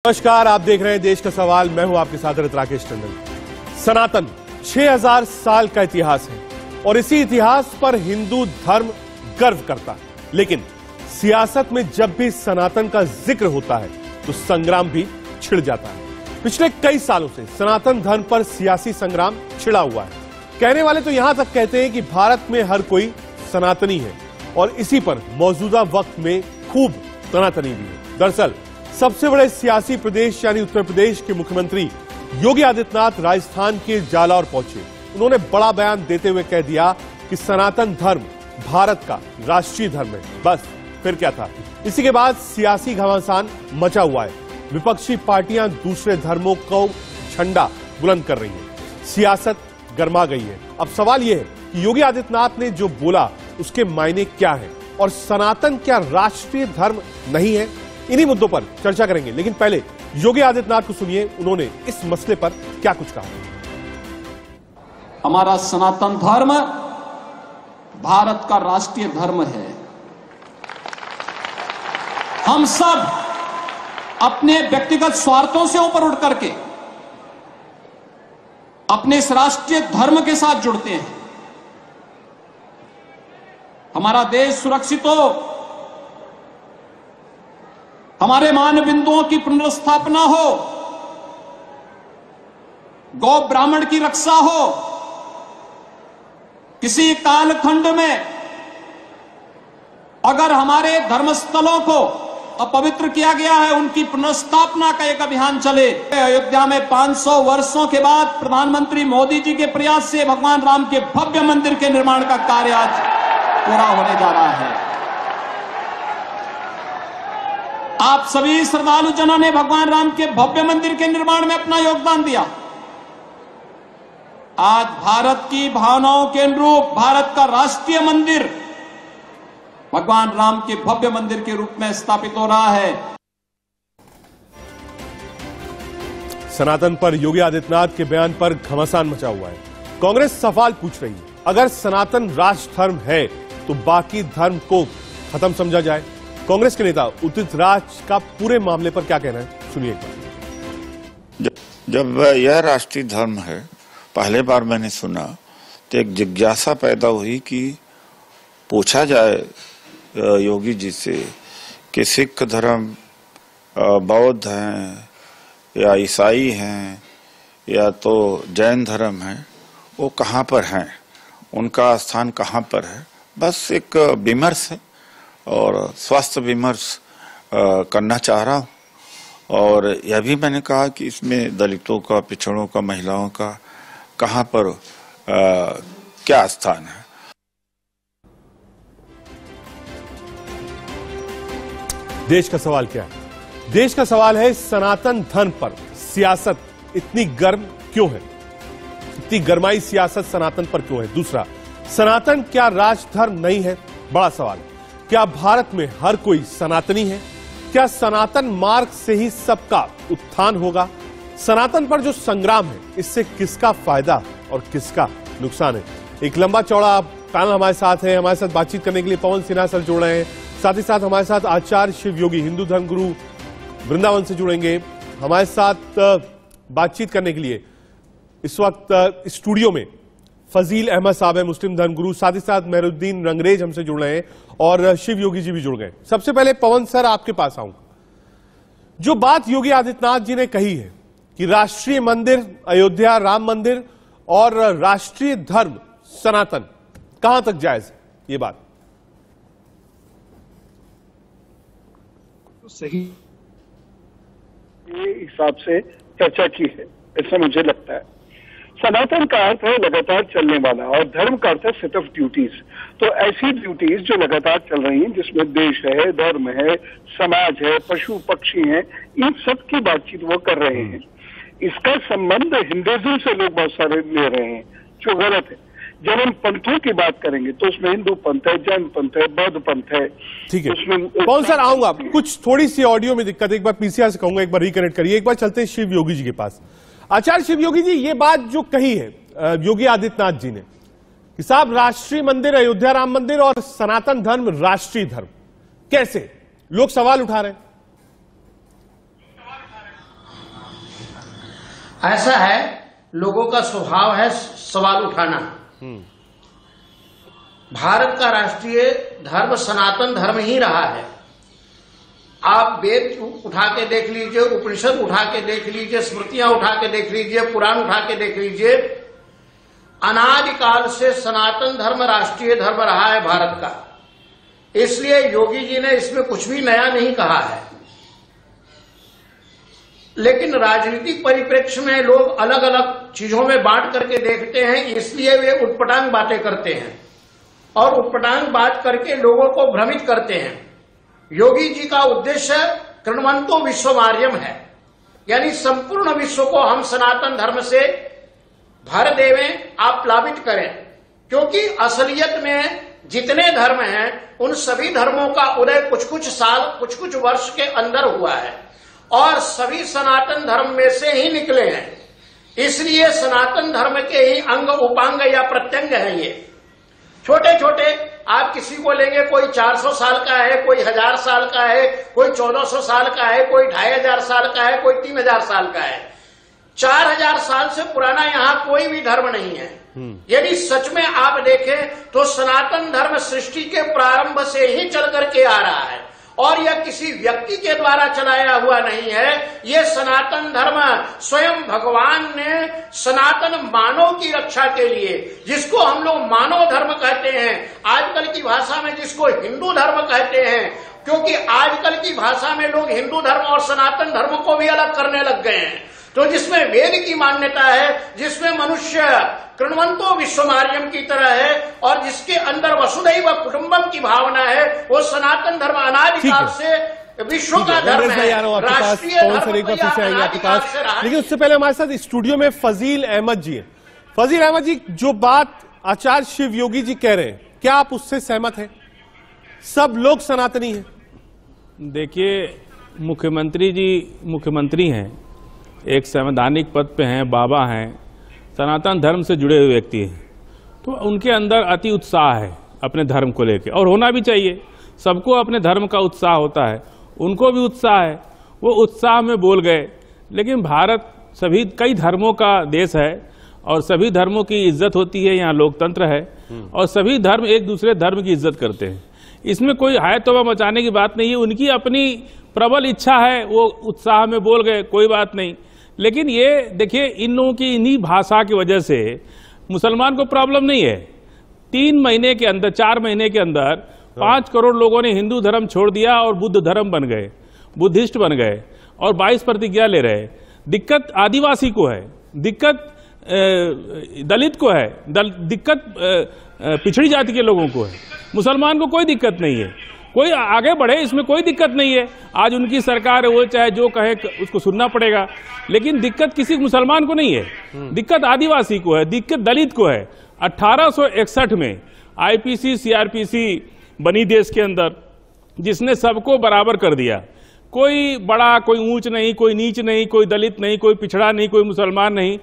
नमस्कार, आप देख रहे हैं देश का सवाल। मैं हूं आपके साथ राकेश टंडन। सनातन 6000 साल का इतिहास है और इसी इतिहास पर हिंदू धर्म गर्व करता है। लेकिन सियासत में जब भी सनातन का जिक्र होता है तो संग्राम भी छिड़ जाता है। पिछले कई सालों से सनातन धर्म पर सियासी संग्राम छिड़ा हुआ है। कहने वाले तो यहां तक कहते हैं कि भारत में हर कोई सनातनी है और इसी पर मौजूदा वक्त में खूब तनातनी भी है। दरअसल सबसे बड़े सियासी प्रदेश यानी उत्तर प्रदेश के मुख्यमंत्री योगी आदित्यनाथ राजस्थान के जालौर पहुंचे। उन्होंने बड़ा बयान देते हुए कह दिया कि सनातन धर्म भारत का राष्ट्रीय धर्म है। बस फिर क्या था। इसी के बाद सियासी घमासान मचा हुआ है। विपक्षी पार्टियां दूसरे धर्मों को झंडा बुलंद कर रही हैं। सियासत गर्मा गई है। अब सवाल यह है कि योगी आदित्यनाथ ने जो बोला उसके मायने क्या है और सनातन क्या राष्ट्रीय धर्म नहीं है। इन्हीं मुद्दों पर चर्चा करेंगे, लेकिन पहले योगी आदित्यनाथ को सुनिए उन्होंने इस मसले पर क्या कुछ कहा। हमारा सनातन धर्म भारत का राष्ट्रीय धर्म है। हम सब अपने व्यक्तिगत स्वार्थों से ऊपर उठ करके अपने इस राष्ट्रीय धर्म के साथ जुड़ते हैं। हमारा देश सुरक्षित हो, हमारे मान बिंदुओं की पुनर्स्थापना हो, गौ ब्राह्मण की रक्षा हो, किसी कालखंड में अगर हमारे धर्मस्थलों को अपवित्र किया गया है उनकी पुनर्स्थापना का एक अभियान चले। अयोध्या में 500 वर्षों के बाद प्रधानमंत्री मोदी जी के प्रयास से भगवान राम के भव्य मंदिर के निर्माण का कार्य आज पूरा होने जा रहा है। आप सभी श्रद्धालु जनों ने भगवान राम के भव्य मंदिर के निर्माण में अपना योगदान दिया। आज भारत की भावनाओं के अनुरूप भारत का राष्ट्रीय मंदिर भगवान राम के भव्य मंदिर के रूप में स्थापित हो रहा है। सनातन पर योगी आदित्यनाथ के बयान पर घमासान मचा हुआ है। कांग्रेस सवाल पूछ रही है, अगर सनातन राष्ट्र धर्म है तो बाकी धर्म को खत्म समझा जाए। कांग्रेस के नेता उदित राज का पूरे मामले पर क्या कहना है, सुनिए एक बार। जब यह राष्ट्रीय धर्म है, पहले बार मैंने सुना तो एक जिज्ञासा पैदा हुई कि पूछा जाए योगी जी से कि सिख धर्म, बौद्ध हैं या ईसाई हैं या तो जैन धर्म है, वो कहाँ पर हैं, उनका स्थान कहाँ पर है। बस एक विमर्श है और स्वस्थ विमर्श करना चाह रहा हूँ। और यह भी मैंने कहा कि इसमें दलितों का, पिछड़ों का, महिलाओं का कहाँ पर क्या स्थान है। देश का सवाल क्या है? देश का सवाल है सनातन धर्म पर सियासत इतनी गर्म क्यों है, इतनी गरमाई सियासत सनातन पर क्यों है। दूसरा, सनातन क्या राष्ट्र धर्म नहीं है, बड़ा सवाल है। क्या भारत में हर कोई सनातनी है? क्या सनातन मार्ग से ही सबका उत्थान होगा? सनातन पर जो संग्राम है इससे किसका फायदा और किसका नुकसान है। एक लंबा चौड़ा पैनल हमारे साथ है। हमारे साथ बातचीत करने के लिए पवन सिन्हा सर जुड़ रहे हैं। साथ ही साथ हमारे साथ आचार्य शिव योगी हिंदू धर्म गुरु वृंदावन से जुड़ेंगे। हमारे साथ बातचीत करने के लिए इस वक्त स्टूडियो में फजील अहमद साहब है, मुस्लिम धर्म गुरु। साथ ही साथ मेहरुद्दीन रंगरेज हमसे जुड़ रहे हैं और शिव योगी जी भी जुड़ गए। सबसे पहले पवन सर आपके पास आऊंगा। जो बात योगी आदित्यनाथ जी ने कही है कि राष्ट्रीय मंदिर अयोध्या राम मंदिर और राष्ट्रीय धर्म सनातन, कहां तक जायज है ये बात? सही ये हिसाब से चर्चा की है, ऐसा मुझे लगता है। सनातन का अर्थ है लगातार चलने वाला और धर्म का अर्थ है सेट ऑफ ड्यूटीज। तो ऐसी ड्यूटीज जो लगातार चल रही हैं, जिसमें देश है, धर्म है, समाज है, पशु पक्षी हैं, इन सब की बातचीत वो कर रहे हैं। इसका संबंध हिंदुइज्म से लोग बहुत सारे ले रहे हैं, जो गलत है। जब हम पंथों की बात करेंगे तो उसमें हिंदू पंथ है, जैन पंथ है, बौद्ध पंथ है। ठीक है, कौन सर आऊंगा। कुछ थोड़ी सी ऑडियो में दिक्कत, एक बार पीसीआर से कहूंगा एक बार रिकनेक्ट करिए। एक बार चलते हैं शिव योगी जी के पास। आचार्य शिव योगी जी, ये बात जो कही है योगी आदित्यनाथ जी ने कि साहब राष्ट्रीय मंदिर अयोध्या राम मंदिर और सनातन धर्म राष्ट्रीय धर्म, कैसे लोग सवाल उठा रहे हैं। ऐसा है, लोगों का स्वभाव है सवाल उठाना। भारत का राष्ट्रीय धर्म सनातन धर्म ही रहा है। आप वेद उठा के देख लीजिए, उपनिषद उठा के देख लीजिए, स्मृतियां उठा के देख लीजिए, पुराण उठा के देख लीजिए, अनादिकाल से सनातन धर्म राष्ट्रीय धर्म रहा है भारत का। इसलिए योगी जी ने इसमें कुछ भी नया नहीं कहा है। लेकिन राजनीतिक परिप्रेक्ष्य में लोग अलग अलग चीजों में बांट करके देखते हैं, इसलिए वे उटपटांग बातें करते हैं और उटपटांग बात करके लोगों को भ्रमित करते हैं। योगी जी का उद्देश्य कृण्वन्तो विश्वमार्यम है, यानी संपूर्ण विश्व को हम सनातन धर्म से भर देवें, आप प्लावित करें। क्योंकि असलियत में जितने धर्म हैं उन सभी धर्मों का उदय कुछ कुछ साल, कुछ कुछ वर्ष के अंदर हुआ है और सभी सनातन धर्म में से ही निकले हैं। इसलिए सनातन धर्म के ही अंग उपांग या प्रत्यंग हैं ये। छोटे छोटे आप किसी को लेंगे, कोई 400 साल का है, कोई 1000 साल का है, कोई 1400 साल का है, कोई 2500 साल का है, कोई 3000 साल का है। 4000 साल से पुराना यहाँ कोई भी धर्म नहीं है। यदि सच में आप देखें तो सनातन धर्म सृष्टि के प्रारंभ से ही चल करके आ रहा है और यह किसी व्यक्ति के द्वारा चलाया हुआ नहीं है। यह सनातन धर्म स्वयं भगवान ने सनातन मानव की रक्षा के लिए, जिसको हम लोग मानव धर्म कहते हैं, आजकल की भाषा में जिसको हिंदू धर्म कहते हैं, क्योंकि आजकल की भाषा में लोग हिंदू धर्म और सनातन धर्म को भी अलग करने लग गए हैं। तो जिसमें वेद की मान्यता है, जिसमें मनुष्य कृण्वन्तो विश्वमार्यम की तरह है और जिसके अंदर वसुधैव कुटुंबम की भावना है, वो सनातन धर्म अनादिकाल से विश्व का धर्म है, राष्ट्रीय धर्म अनादिकाल से रहा है। लेकिन उससे पहले हमारे साथ स्टूडियो में फजील अहमद जी हैं। फजील अहमद जी, जो बात आचार्य शिव योगी जी कह रहे हैं, क्या आप उससे सहमत हैं? सब लोग सनातनी हैं। देखिए, मुख्यमंत्री जी मुख्यमंत्री हैं, एक संवैधानिक पद पे हैं, बाबा हैं, सनातन धर्म से जुड़े हुए व्यक्ति हैं, तो उनके अंदर अति उत्साह है अपने धर्म को लेकर, और होना भी चाहिए। सबको अपने धर्म का उत्साह होता है, उनको भी उत्साह है, वो उत्साह में बोल गए। लेकिन भारत सभी कई धर्मों का देश है और सभी धर्मों की इज्जत होती है, यहाँ लोकतंत्र है और सभी धर्म एक दूसरे धर्म की इज्जत करते हैं। इसमें कोई हाय तौबा मचाने की बात नहीं है। उनकी अपनी प्रबल इच्छा है, वो उत्साह में बोल गए, कोई बात नहीं। लेकिन ये देखिए, इन लोगों की इन्हीं भाषा की वजह से मुसलमान को प्रॉब्लम नहीं है। 3 महीने के अंदर, 4 महीने के अंदर 5 करोड़ लोगों ने हिंदू धर्म छोड़ दिया और बुद्ध धर्म बन गए, बुद्धिस्ट बन गए और 22 प्रतिज्ञा ले रहे। दिक्कत आदिवासी को है, दिक्कत दलित को है, दिक्कत पिछड़ी जाति के लोगों को है। मुसलमान को कोई दिक्कत नहीं है, कोई आगे बढ़े, इसमें कोई दिक्कत नहीं है। आज उनकी सरकार है, वो चाहे जो कहे उसको सुनना पड़ेगा। लेकिन दिक्कत किसी मुसलमान को नहीं है, दिक्कत आदिवासी को है, दिक्कत दलित को है। 1861 में आईपीसी सीआरपीसी बनी देश के अंदर, जिसने सबको बराबर कर दिया। कोई बड़ा, कोई ऊंच नहीं, कोई नीच नहीं, कोई दलित नहीं, कोई पिछड़ा नहीं, कोई मुसलमान नहीं,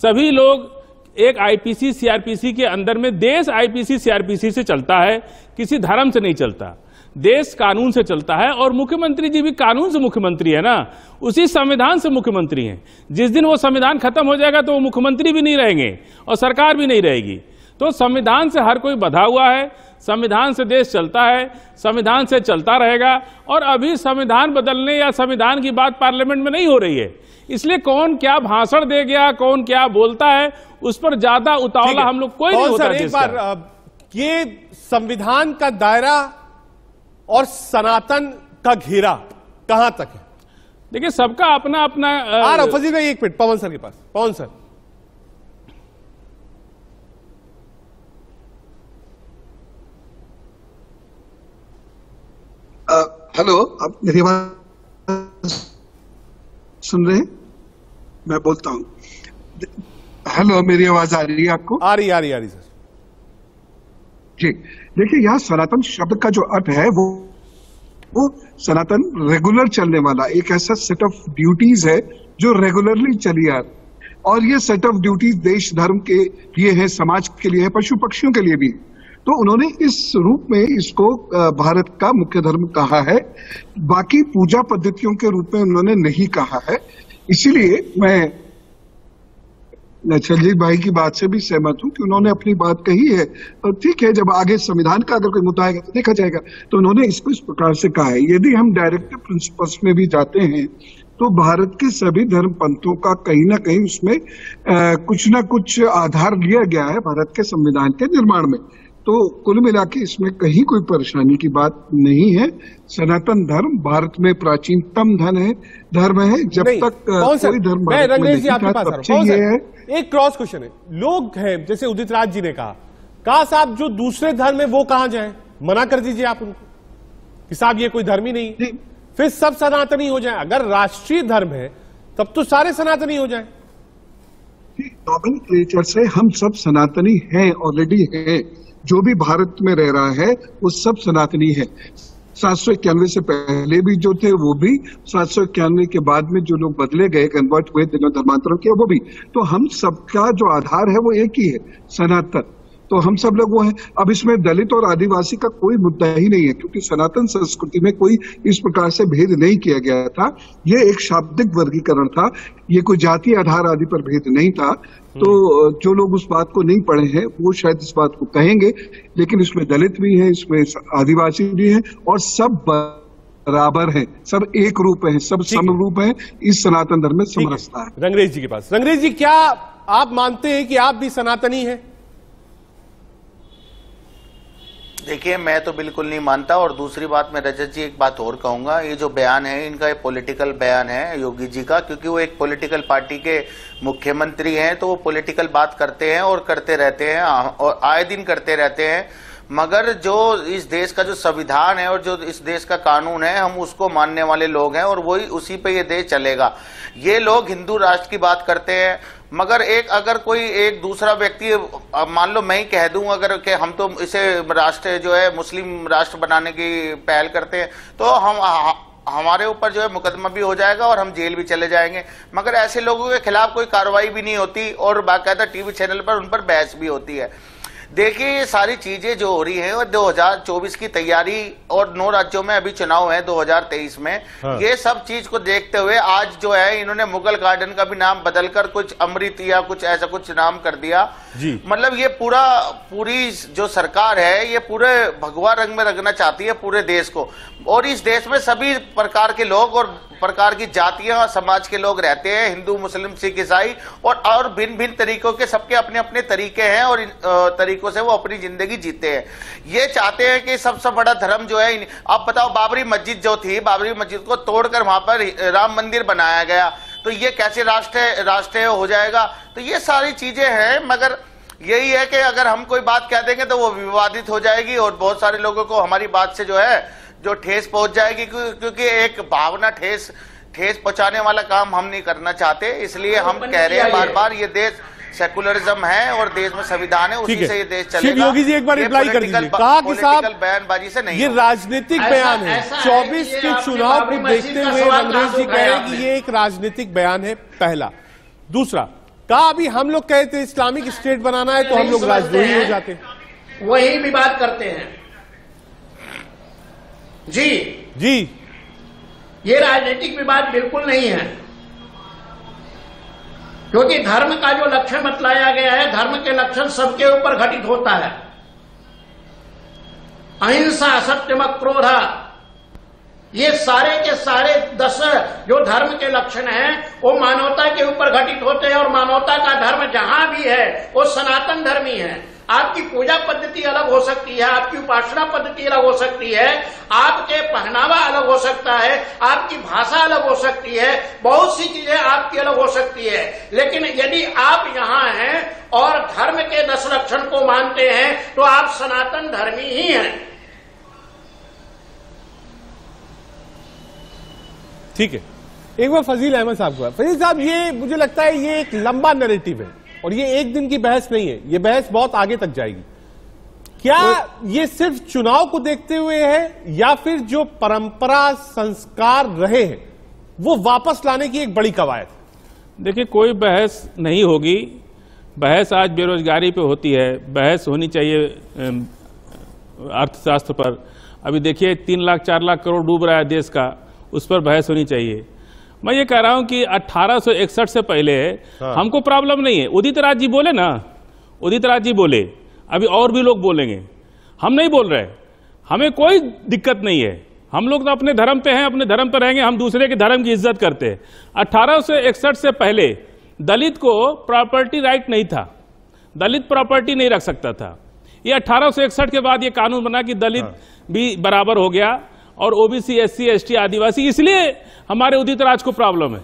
सभी लोग एक आईपीसी सीआरपीसी के अंदर में। देश आईपीसी सीआरपीसी से चलता है, किसी धर्म से नहीं चलता। देश कानून से चलता है और मुख्यमंत्री जी भी कानून से मुख्यमंत्री है ना, उसी संविधान से मुख्यमंत्री हैं। जिस दिन वो संविधान खत्म हो जाएगा तो वो मुख्यमंत्री भी नहीं रहेंगे और सरकार भी नहीं रहेगी। तो संविधान से हर कोई बंधा हुआ है, संविधान से देश चलता है, संविधान से चलता रहेगा। और अभी संविधान बदलने या संविधान की बात पार्लियामेंट में नहीं हो रही है, इसलिए कौन क्या भाषण दे गया, कौन क्या बोलता है, उस पर ज्यादा उतावला हम लोग कोई नहीं होता। एक बार ये संविधान का दायरा और सनातन का घेरा कहां तक है? देखिए, सबका अपना अपना आ रहा। फजील भाई, 1 मिनट, पवन सर के पास। पवन सर, हेलो, आप मेरी आवाज सुन रहे हैं? मैं बोलता हूं। हेलो, मेरी आवाज आ रही है आपको? आ रही सर जी। देखिए, यहाँ सनातन शब्द का जो अर्थ है वो सनातन रेगुलर चलने वाला एक ऐसा सेट ऑफ ड्यूटीज है जो रेगुलरली चली आ रही, और ये सेट ऑफ ड्यूटीज देश धर्म के लिए है, समाज के लिए है, पशु पक्षियों के लिए भी। तो उन्होंने इस रूप में इसको भारत का मुख्य धर्म कहा है, बाकी पूजा पद्धतियों के रूप में उन्होंने नहीं कहा है। इसीलिए मैं संजीव भाई की बात से भी सहमत हूं कि उन्होंने अपनी बात कही है, और ठीक है, जब आगे संविधान का अगर कोई मुद्दा आएगा तो देखा जाएगा। तो उन्होंने इसको इस प्रकार से कहा है। यदि हम डायरेक्टिव प्रिंसिपल्स में भी जाते हैं तो भारत के सभी धर्म पंथों का कहीं ना कहीं उसमें कुछ ना कुछ आधार लिया गया है भारत के संविधान के निर्माण में। तो कुल मिला के इसमें कहीं कोई परेशानी की बात नहीं है। सनातन धर्म भारत में प्राचीनतम धर्म है। जब तक कोई धर्म भारत में नहीं था तब से ये है। एक क्रॉस क्वेश्चन है, लोग हैं जैसे उदित राज जी ने कहा साहब जो दूसरे धर्म है वो कहां जाएं? मना कर दीजिए आप उनको कि साहब ये कोई धर्म ही नहीं, फिर सब सनातनी हो जाए। अगर राष्ट्रीय धर्म है तब तो सारे सनातनी हो जाए। नॉमेनक्लेचर से हम सब सनातनी हैं, ऑलरेडी हैं। जो भी भारत में रह रहा है वो सब सनातनी है। 791 से पहले भी जो थे वो भी, 791 के बाद में जो लोग बदले गए, कन्वर्ट हुए, धर्मांतरण किया, वो भी। तो हम सबका जो आधार है वो एक ही है, सनातन। तो हम सब लोग वो हैं। अब इसमें दलित और आदिवासी का कोई मुद्दा ही नहीं है, क्योंकि सनातन संस्कृति में कोई इस प्रकार से भेद नहीं किया गया था। ये एक शाब्दिक वर्गीकरण था, ये कोई जाति आधार आदि पर भेद नहीं था। तो जो लोग उस बात को नहीं पढ़े हैं वो शायद इस बात को कहेंगे, लेकिन इसमें दलित भी हैं, इसमें आदिवासी भी हैं, और सब बराबर हैं, सब एक रूप हैं, सब समरूप हैं। इस सनातन धर्म में समरसता है। रंगरेज जी के पास। रंगरेज जी, क्या आप मानते हैं कि आप भी सनातनी हैं? देखिए, मैं तो बिल्कुल नहीं मानता। और दूसरी बात, मैं रजत जी एक बात और कहूंगा, ये जो बयान है इनका एक पॉलिटिकल बयान है योगी जी का, क्योंकि वो एक पॉलिटिकल पार्टी के मुख्यमंत्री हैं, तो वो पॉलिटिकल बात करते हैं और करते रहते हैं और आए दिन करते रहते हैं। मगर जो इस देश का जो संविधान है और जो इस देश का कानून है, हम उसको मानने वाले लोग हैं और वही उसी पे ये देश चलेगा। ये लोग हिंदू राष्ट्र की बात करते हैं, मगर अगर कोई एक दूसरा व्यक्ति, मान लो मैं ही कह दूं अगर कि हम तो इसे राष्ट्र जो है मुस्लिम राष्ट्र बनाने की पहल करते हैं, तो हमारे ऊपर जो है मुकदमा भी हो जाएगा और हम जेल भी चले जाएंगे। मगर ऐसे लोगों के खिलाफ कोई कार्रवाई भी नहीं होती और बाकायदा टीवी चैनल पर उन पर बहस भी होती है। देखिए, ये सारी चीजें जो हो रही हैं और 2024 की तैयारी और 9 राज्यों में अभी चुनाव है 2023 में, ये सब चीज को देखते हुए आज जो है इन्होंने मुगल गार्डन का भी नाम बदलकर कुछ अमृत या कुछ ऐसा कुछ नाम कर दिया जी। मतलब ये पूरी जो सरकार है ये पूरे भगवा रंग में रखना चाहती है पूरे देश को, और इस देश में सभी प्रकार के लोग और प्रकार की जातियां समाज के लोग रहते हैं, हिंदू, मुस्लिम, सिख, ईसाई, और भिन्न भिन्न तरीकों के सबके अपने अपने तरीके हैं और तरीकों से वो अपनी जिंदगी जीते हैं। ये चाहते हैं कि सबसे बड़ा धर्म जो है, आप बताओ, बाबरी मस्जिद जो थी, बाबरी मस्जिद को तोड़कर वहां पर राम मंदिर बनाया गया, तो ये कैसे राष्ट्रीय हो जाएगा? तो ये सारी चीजें हैं, मगर यही है कि अगर हम कोई बात कह देंगे तो वो विवादित हो जाएगी और बहुत सारे लोगों को हमारी बात से जो ठेस पहुंच जाएगी, क्योंकि एक भावना ठेस पहुंचाने वाला काम हम नहीं करना चाहते। इसलिए हम कह रहे हैं बार बार, ये देश सेकुलरिज्म है और देश में संविधान है, उसी से ये देश चलेगा। योगी जी एक बार रिप्लाई कर दीजिए। कहा कि साहब बयानबाजी से नहीं, ये राजनीतिक बयान है। 24 के चुनाव को देखते हुए अंग्रेज जी कह रहे हैं कि ये एक राजनीतिक बयान है, पहला। दूसरा, कहा अभी हम लोग कहते हैं इस्लामिक स्टेट बनाना है तो हम लोग राजद्रोही हो जाते हैं, वही भी बात करते हैं जी। ये राजनीतिक विवाद बिल्कुल नहीं है, क्योंकि धर्म का जो लक्षण बतलाया गया है, धर्म के लक्षण सबके ऊपर घटित होता है। अहिंसा, सत्यम, क्रोध, ये सारे के सारे 10 जो धर्म के लक्षण हैं वो मानवता के ऊपर घटित होते हैं, और मानवता का धर्म जहां भी है वो सनातन धर्मी है। आपकी पूजा पद्धति अलग हो सकती है, आपकी उपासना पद्धति अलग हो सकती है, आपके पहनावा अलग हो सकता है, आपकी भाषा अलग हो सकती है, बहुत सी चीजें आपकी अलग हो सकती है, लेकिन यदि आप यहाँ हैं और धर्म के 10 लक्षण को मानते हैं तो आप सनातन धर्मी ही हैं। ठीक है, एक बार फजील अहमद साहब को। फजील साहब, ये मुझे लगता है ये एक लंबा नैरेटिव है और ये एक दिन की बहस नहीं है, ये बहस बहुत आगे तक जाएगी। क्या ये सिर्फ चुनाव को देखते हुए है या फिर जो परंपरा संस्कार रहे हैं वो वापस लाने की एक बड़ी कवायद? देखिए, कोई बहस नहीं होगी। बहस आज बेरोजगारी पे होती है, बहस होनी चाहिए अर्थशास्त्र पर। अभी देखिए 3 लाख 4 लाख करोड़ डूब रहा है देश का, उस पर बहस होनी चाहिए। मैं ये कह रहा हूं कि 1861 से पहले हमको प्रॉब्लम नहीं है। उदित राज जी बोले ना, उदित राज जी बोले, अभी और भी लोग बोलेंगे, हम नहीं बोल रहे, हमें कोई दिक्कत नहीं है। हम लोग तो अपने धर्म पे हैं, अपने धर्म पे रहेंगे, हम दूसरे के धर्म की इज्जत करते हैं। 1861 से पहले दलित को प्रॉपर्टी राइट नहीं था, दलित प्रॉपर्टी नहीं रख सकता था। ये 1861 के बाद ये कानून बना कि दलित भी बराबर हो गया और ओबीसी, एससी, एसटी, आदिवासी, इसलिए हमारे उदित राज को प्रॉब्लम है।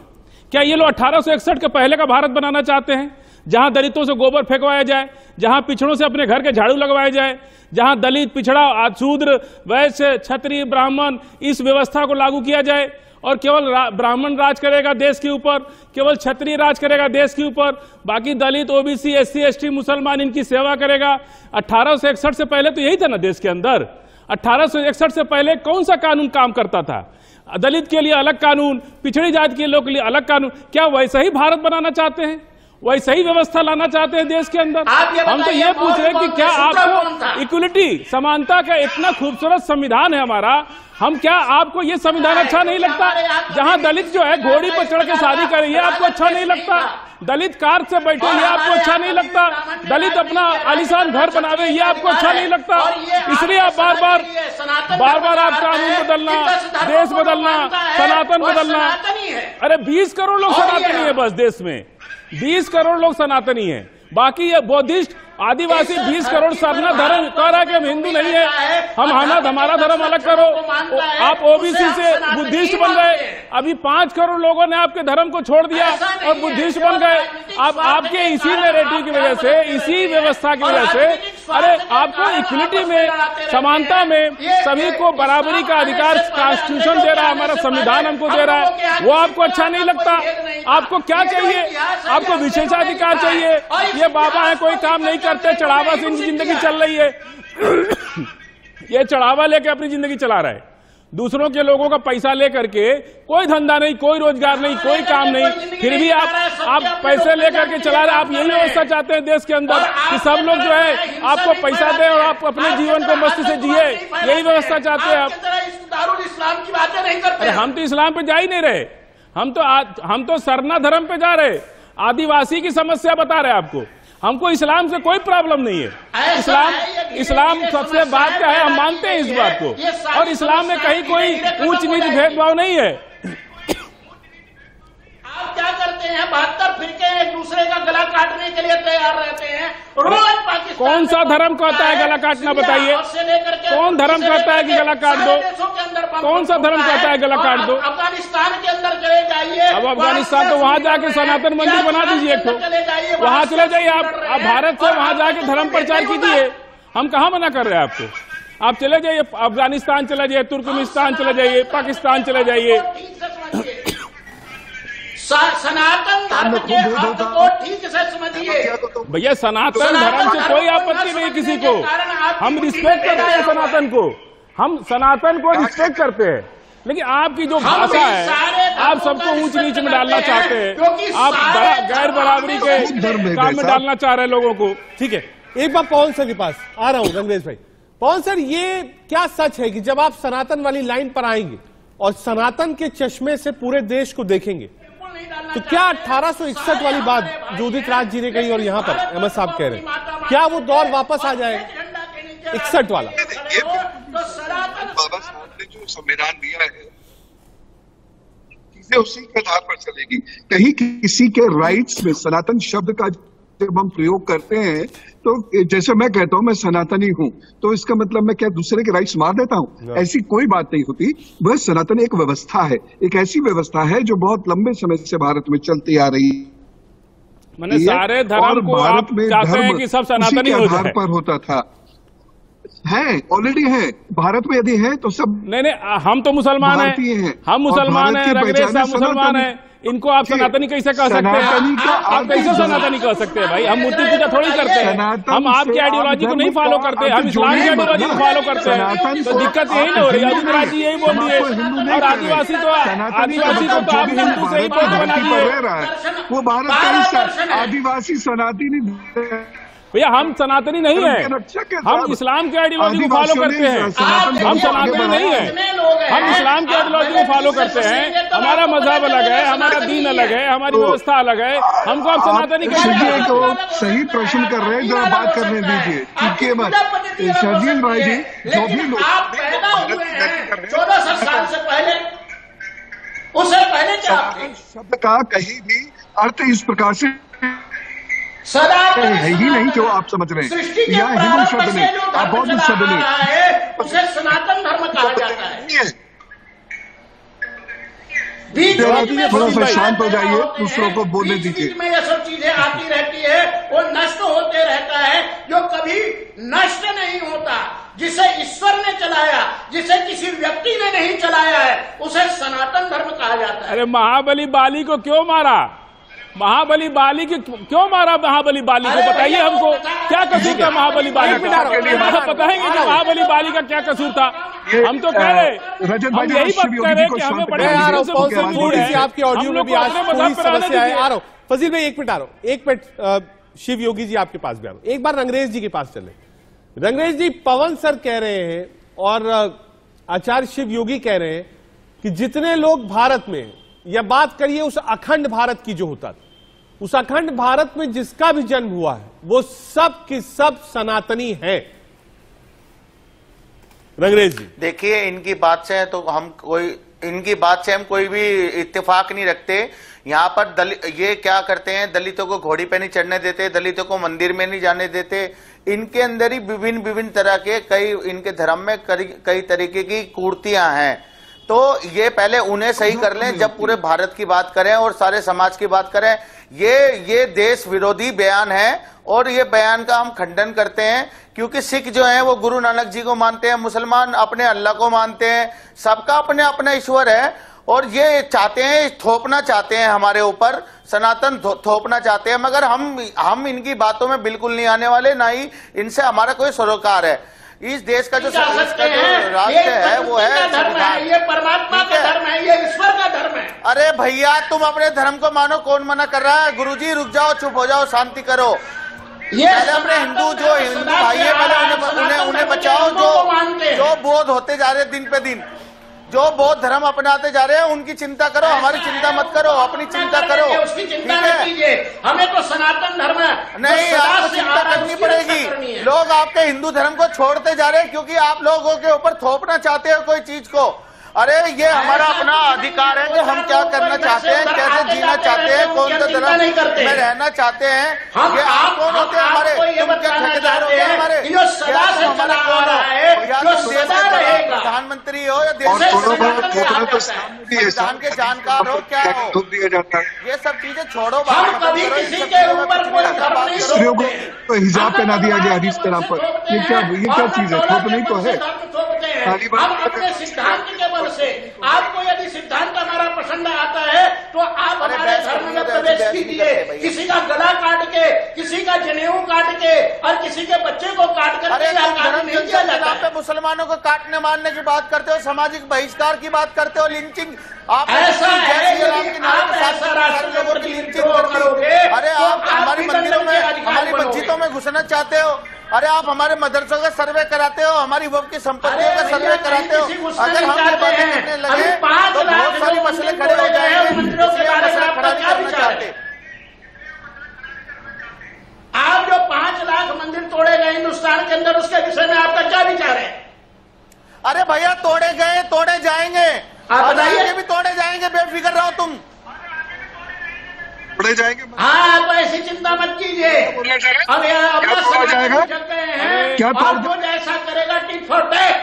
क्या ये लोग 1861 के पहले का भारत बनाना चाहते हैं, जहां दलितों से गोबर फेंकवाया जाए, जहां पिछड़ों से अपने घर के झाड़ू लगवाए जाए, जहां दलित, पिछड़ा, शूद्र, वैश्य, क्षत्रिय, ब्राह्मण, इस व्यवस्था को लागू किया जाए और केवल ब्राह्मण राज करेगा देश के ऊपर, केवल क्षत्रिय राज करेगा देश के ऊपर, बाकी दलित, ओबीसी, एससी, एसटी, मुसलमान इनकी सेवा करेगा। 1861 से पहले तो यही था ना देश के अंदर। 1861 से पहले कौन सा कानून काम करता था? दलित के लिए अलग कानून, पिछड़ी जाति के लोग के लिए अलग कानून। क्या वैसा ही भारत बनाना चाहते हैं, वैसा ही व्यवस्था लाना चाहते हैं देश के अंदर? हम तो ये पूछ रहे हैं कि क्या आपको इक्वलिटी, समानता का इतना खूबसूरत संविधान है हमारा, हम क्या आपको ये संविधान अच्छा नहीं लगता? जहां दलित जो है घोड़ी पर चढ़ के शादी करे, ये आपको अच्छा नहीं लगता? दलित कार से बैठे, ये आपको अच्छा नहीं लगता? दलित अपना आलीशान घर बनावे, ये आपको अच्छा नहीं लगता? इसलिए आप बार बार आप कानून बदलना, देश बदलना, सनातन बदलना। अरे 20 करोड़ लोग सनातनी है बस देश में, 20 करोड़ लोग सनातनी हैं, बाकी ये बौद्धिस्ट, आदिवासी 20 करोड़ सरना धर्म कह रहा है कि हम हिंदू नहीं है, हमारा धर्म अलग करो। आप ओबीसी से बुद्धिस्ट बन गए, अभी 5 करोड़ लोगों ने आपके धर्म को छोड़ दिया और बुद्धिस्ट बन गए। अब आपके इसी नैरेटिव की वजह से, इसी व्यवस्था की वजह से, अरे आपको इक्विलिटी में, समानता में सभी को बराबरी का अधिकार कॉन्स्टिट्यूशन दे रहा है, हमारा संविधान हमको दे रहा है, वो आपको अच्छा नहीं लगता? आपको क्या चाहिए? आपको विशेषाधिकार चाहिए? ये बाबा है, कोई काम नहीं करते, चढ़ावा से इनकी जिंदगी चल रही है। ये चढ़ावा लेके अपनी जिंदगी चला रहा है, दूसरों के लोगों का पैसा लेकर के, कोई धंधा नहीं, कोई रोजगार नहीं, कोई काम नहीं, फिर भी आप पैसे लेकर के चला रहे। आप यही व्यवस्था चाहते हैं देश के अंदर कि सब लोग जो है आपको पैसा दें और आप अपने जीवन को मस्ती से जिए, यही व्यवस्था चाहते हैं आप? इस्लाम की बातें नहीं करते। हम तो इस्लाम पे जा ही नहीं रहे, हम तो सरना धर्म पे जा रहे, आदिवासी की समस्या बता रहे आपको। हमको इस्लाम से कोई प्रॉब्लम नहीं है। इस्लाम सबसे बात क्या है, हम मानते हैं इस बात को, और इस्लाम में कहीं कोई ऊंच नीच भेदभाव नहीं है। आप क्या करते हैं? 72 फिरके एक दूसरे का गला काटने के लिए तैयार रहते हैं रोज। पाकिस्तान कौन सा धर्म कहता है गला काटना? बताइए, कौन धर्म कहता है कि गला काट दो? कौन सा धर्म कहता है गला काट दो? अफगानिस्तान के अंदर चले जाइए। अब अफगानिस्तान तो वहां जाके सनातन मंदिर बना दीजिए, एक तो वहां चले जाइए आप भारत से वहां जाके धर्म प्रचार कीजिए। हम कहाँ मना कर रहे हैं आपको? आप चले जाइए, अफगानिस्तान चले जाइए, तुर्कमेनिस्तान चले जाइए, पाकिस्तान चले जाइए। सनातन धर्म के हक को ठीक से समझिए भैया। सनातन धर्म से कोई आपत्ति नहीं किसी को, हम रिस्पेक्ट करते हैं सनातन को, हम सनातन को रिस्पेक्ट करते हैं, लेकिन आपकी जो भाषा है, आप सबको ऊंच नीच में डालना चाहते हैं, आप गैर बराबरी के काम में डालना चाह रहे हैं लोगों को। ठीक है, एक बार पवन सर के पास आ रहा हूं, रंगरेज भाई। पवन सर, ये क्या सच है कि जब आप सनातन वाली लाइन पर आएंगे और सनातन के चश्मे से पूरे देश को देखेंगे, तो क्या 1861 वाली बात जो उदित राज जी ने कही और यहाँ पर अहमद साहब कह रहे हैं, क्या वो दौर वापस आ जाएगा 61 वाला? बाबा साहब ने जो संविधान दिया है, चीजें उसी के आधार पर चलेगी। कहीं किसी के राइट्स में सनातन शब्द का जब हम प्रयोग करते हैं, तो जैसे मैं कहता हूं मैं सनातनी हूं, तो इसका मतलब मैं क्या दूसरे के राइट्स मार देता हूं? ऐसी कोई बात नहीं होती। वह सनातन एक व्यवस्था है, एक ऐसी व्यवस्था है जो बहुत लंबे समय से भारत में चलती आ रही है। मैंने सारे धर्म को आप चाहते हैं कि सब सनातनी हो जाए, पर होता था, है ऑलरेडी है भारत में, यदि है तो सब नहीं, हम तो मुसलमान हैं, हम मुसलमान हैं, रंगरेज साहब मुसलमान हैं, इनको आप सनातनी कैसे कह सकते हैं? आप कैसे सनातनी कह सकते हैं भाई? हम मूर्ति पूजा थोड़ी करते हैं, हम आपकी आइडियोलॉजी को नहीं फॉलो करते, हम इस्लाम की आइडियोलॉजी को फॉलो करते हैं। तो दिक्कत यही नहीं हो रही, उदित राज जी यही बोल दिए। और आदिवासी को तो आप हिंदू से ही वोट बना दिए। वो भारत का आदिवासी सनातनी भैया हम सनातनी नहीं है, हम इस्लाम की आइडियोलॉजी को फॉलो करते हैं। हम सनातनी नहीं है, हम इस्लाम की आइडियोलॉजी को फॉलो करते हैं। हमारा मजहब अलग है, हमारा दीन अलग है, हमारी व्यवस्था अलग है। हमको आप सनातनी शर्जील को सही प्रश्न कर रहे हैं, जरा बात करने दीजिए, चुपके मत। शर्जील भाई जी, जो भी लोग आप पैदा हुए हैं 1400 साल से पहले, उससे पहले क्या शब्द का कहीं भी अर्थ इस प्रकार से सदा है ही नहीं जो आप समझ रहे हैं। या हिंदू शब्द नहीं, आप बौद्ध शब्द नहीं, उसे सनातन धर्म कहा जाता है। थोड़ा सा शांत हो जाइए, दूसरों को बोलने दीजिए। में ये सब चीजें आती रहती है, वो नष्ट होते रहता है, जो कभी नष्ट नहीं होता। जिसे ईश्वर ने चलाया, जिसे किसी व्यक्ति ने नहीं चलाया है, उसे सनातन धर्म कहा जाता है। अरे महाबली बाली को क्यों मारा? महाबली बाली की क्यों मारा? महाबली बाली को बताइए हमको, क्या कसूर था महाबली बाली का? बताएंगे कि महाबली बाली का क्या कसूर था? हम तो कह रहे, हम यही बात कह रहे कि हमें बड़े थोड़ी सी आपकी ऑडियो में भी आज थोड़ी समस्या है। आ रहा हूं फजील भाई, 1 मिनट आ रहा हूं, 1 मिनट। शिव योगी जी आपके पास भी आ रहा हूं, एक बार रंगरेज जी के पास चले। रंगरेज जी, पवन सर कह रहे हैं और आचार्य शिव योगी कह रहे हैं कि जितने लोग भारत में, या बात करिए उस अखंड भारत की जो होता था, उस अखंड भारत में जिसका भी जन्म हुआ है, वो सब की सब सनातनी है। रंगरेज जी, देखिए इनकी बात से तो हम कोई भी इत्तेफाक नहीं रखते। यहाँ पर ये क्या करते हैं, दलितों को घोड़ी पे नहीं चढ़ने देते, दलितों को मंदिर में नहीं जाने देते। इनके अंदर ही विभिन्न तरह के कई, इनके धर्म में कई तरीके की कुर्तियां हैं। तो ये पहले उन्हें सही कर लें, जब पूरे भारत की बात करें और सारे समाज की बात करें। ये देश विरोधी बयान है और ये बयान का हम खंडन करते हैं, क्योंकि सिख जो हैं वो गुरु नानक जी को मानते हैं, मुसलमान अपने अल्लाह को मानते हैं, सबका अपने अपने ईश्वर है। और ये चाहते हैं, थोपना चाहते हैं हमारे ऊपर, सनातन थोपना चाहते हैं, मगर हम इनकी बातों में बिल्कुल नहीं आने वाले, ना ही इनसे हमारा कोई सरोकार है। इस देश का जो राष्ट्र है वो है संविधान, ये परमात्मा का धर्म है, ये ईश्वर का धर्म है। अरे भैया तुम अपने धर्म को मानो, कौन मना कर रहा है? गुरुजी रुक जाओ, चुप हो जाओ, शांति करो। पहले अपने हिंदू भाई है, पहले उन्हें बचाओ जो बोध होते जा रहे दिन पे दिन, जो बौद्ध धर्म अपनाते जा रहे हैं, उनकी चिंता करो, हमारी चिंता मत करो, अपनी चिंता करो। उसकी चिंता मत कीजिए, हमें तो सनातन धर्म नहीं, आपको चिंता करनी पड़ेगी। लोग आपके हिंदू धर्म को छोड़ते जा रहे हैं क्योंकि आप लोगों के ऊपर थोपना चाहते हो कोई चीज को। अरे ये हमारा अपना अधिकार है कि हम क्या करना चाहते हैं, कैसे जीना चाहते हैं, कौन सा धर्म में रहना चाहते हैं। ये आप कौन होते हैं हमारे? तुम क्या ठेकेदार होते हैं हमारे? हमारा कौन हो? या तुम देश के प्रधानमंत्री हो या देश के संविधान के जानकार हो, क्या हो? ये सब चीजें छोड़ो, स्त्रियों को हिजाब पहना दिया गया हदीस के नाम पर। ये क्या चीज है? थोप नहीं तो है। हम अपने सिद्धांत के बल से, आपको यदि सिद्धांत हमारा पसंद आता है तो आप हमारे धर्म में प्रवेश कीजिए। किसी का गला काट के, किसी का जनेऊ काट के और किसी के बच्चे को काट कर नहीं किया जाता है। मुसलमानों को काटने मारने की बात करते हो, सामाजिक बहिष्कार की बात करते हो, लिंचिंग आप ऐसा है, लोगों की लिंचिंग करोगे। अरे आप हमारी मंदिरों में, हमारी मस्जिदों में घुसना चाहते हो। अरे आप हमारे मदरसों का सर्वे कराते हो, हमारी वक्फ की संपत्तियों का सर्वे कराते हो। अगर हम ये बातें करने लगे तो बहुत सारी मसले खड़े हो जाएंगे, इसलिए हम मसला खड़ा नहीं करना चाहते। आप जो 5 लाख मंदिर तोड़े गए हिंदुस्तान के अंदर, उसके विषय में आपका क्या विचार है? अरे भैया तोड़े गए, तोड़े जाएंगे, आप बताइए। भी तोड़े जाएंगे, बेफिक्र रहो तुम। तोड़े जाएंगे। हाँ, तो ऐसी चिंता मत कीजिए। अब क्या जाएगा? क्या जो जैसा करेगा टिक फॉर टैक,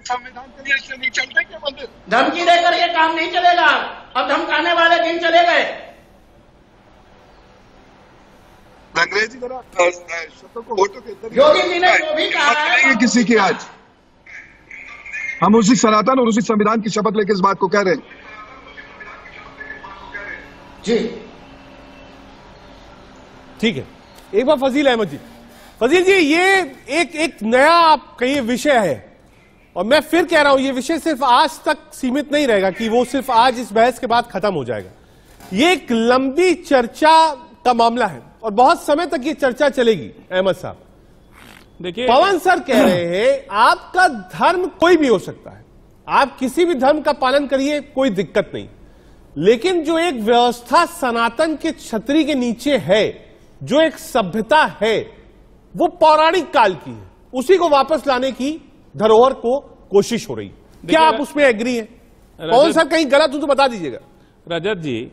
संविधान के लिए नहीं चलते क्या मंदिर? धमकी देकर ये काम नहीं चलेगा। अब धमकाने वाले दिन चले गए। अंग्रेजी जरा शब्दों को होटो के योगी जी ने जो भी कहा है, किसी की आज हम उसी सनातन और उसी संविधान की शपथ लेकर इस बात को कह रहे हैं जी। ठीक है, एक बार फजील अहमद जी। फजील जी, ये एक नया आप कहिए विषय है, और मैं फिर कह रहा हूं ये विषय सिर्फ आज तक सीमित नहीं रहेगा कि वो सिर्फ आज इस बहस के बाद खत्म हो जाएगा। ये एक लंबी चर्चा का मामला है और बहुत समय तक ये चर्चा चलेगी। अहमद साहब, देखिए पवन सर कह रहे हैं आपका धर्म कोई भी हो सकता है, आप किसी भी धर्म का पालन करिए, कोई दिक्कत नहीं, लेकिन जो एक व्यवस्था सनातन के छतरी के नीचे है, जो एक सभ्यता है, वो पौराणिक काल की है, उसी को वापस लाने की धरोहर को कोशिश हो रही। क्या आप उसमें एग्री हैं? पवन सर कहीं गलत हो तो बता दीजिएगा। रजत जी,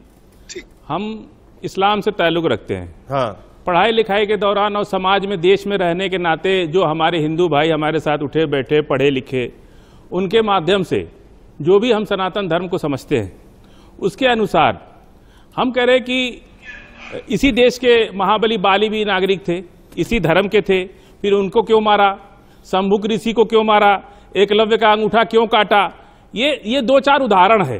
हम इस्लाम से ताल्लुक रखते हैं। हाँ, पढ़ाई लिखाई के दौरान और समाज में, देश में रहने के नाते जो हमारे हिंदू भाई हमारे साथ उठे बैठे पढ़े लिखे, उनके माध्यम से जो भी हम सनातन धर्म को समझते हैं, उसके अनुसार हम कह रहे हैं कि इसी देश के महाबली बाली भी नागरिक थे, इसी धर्म के थे, फिर उनको क्यों मारा? शंभुक ऋषि को क्यों मारा? एकलव्य का अंगूठा क्यों काटा? ये दो चार उदाहरण है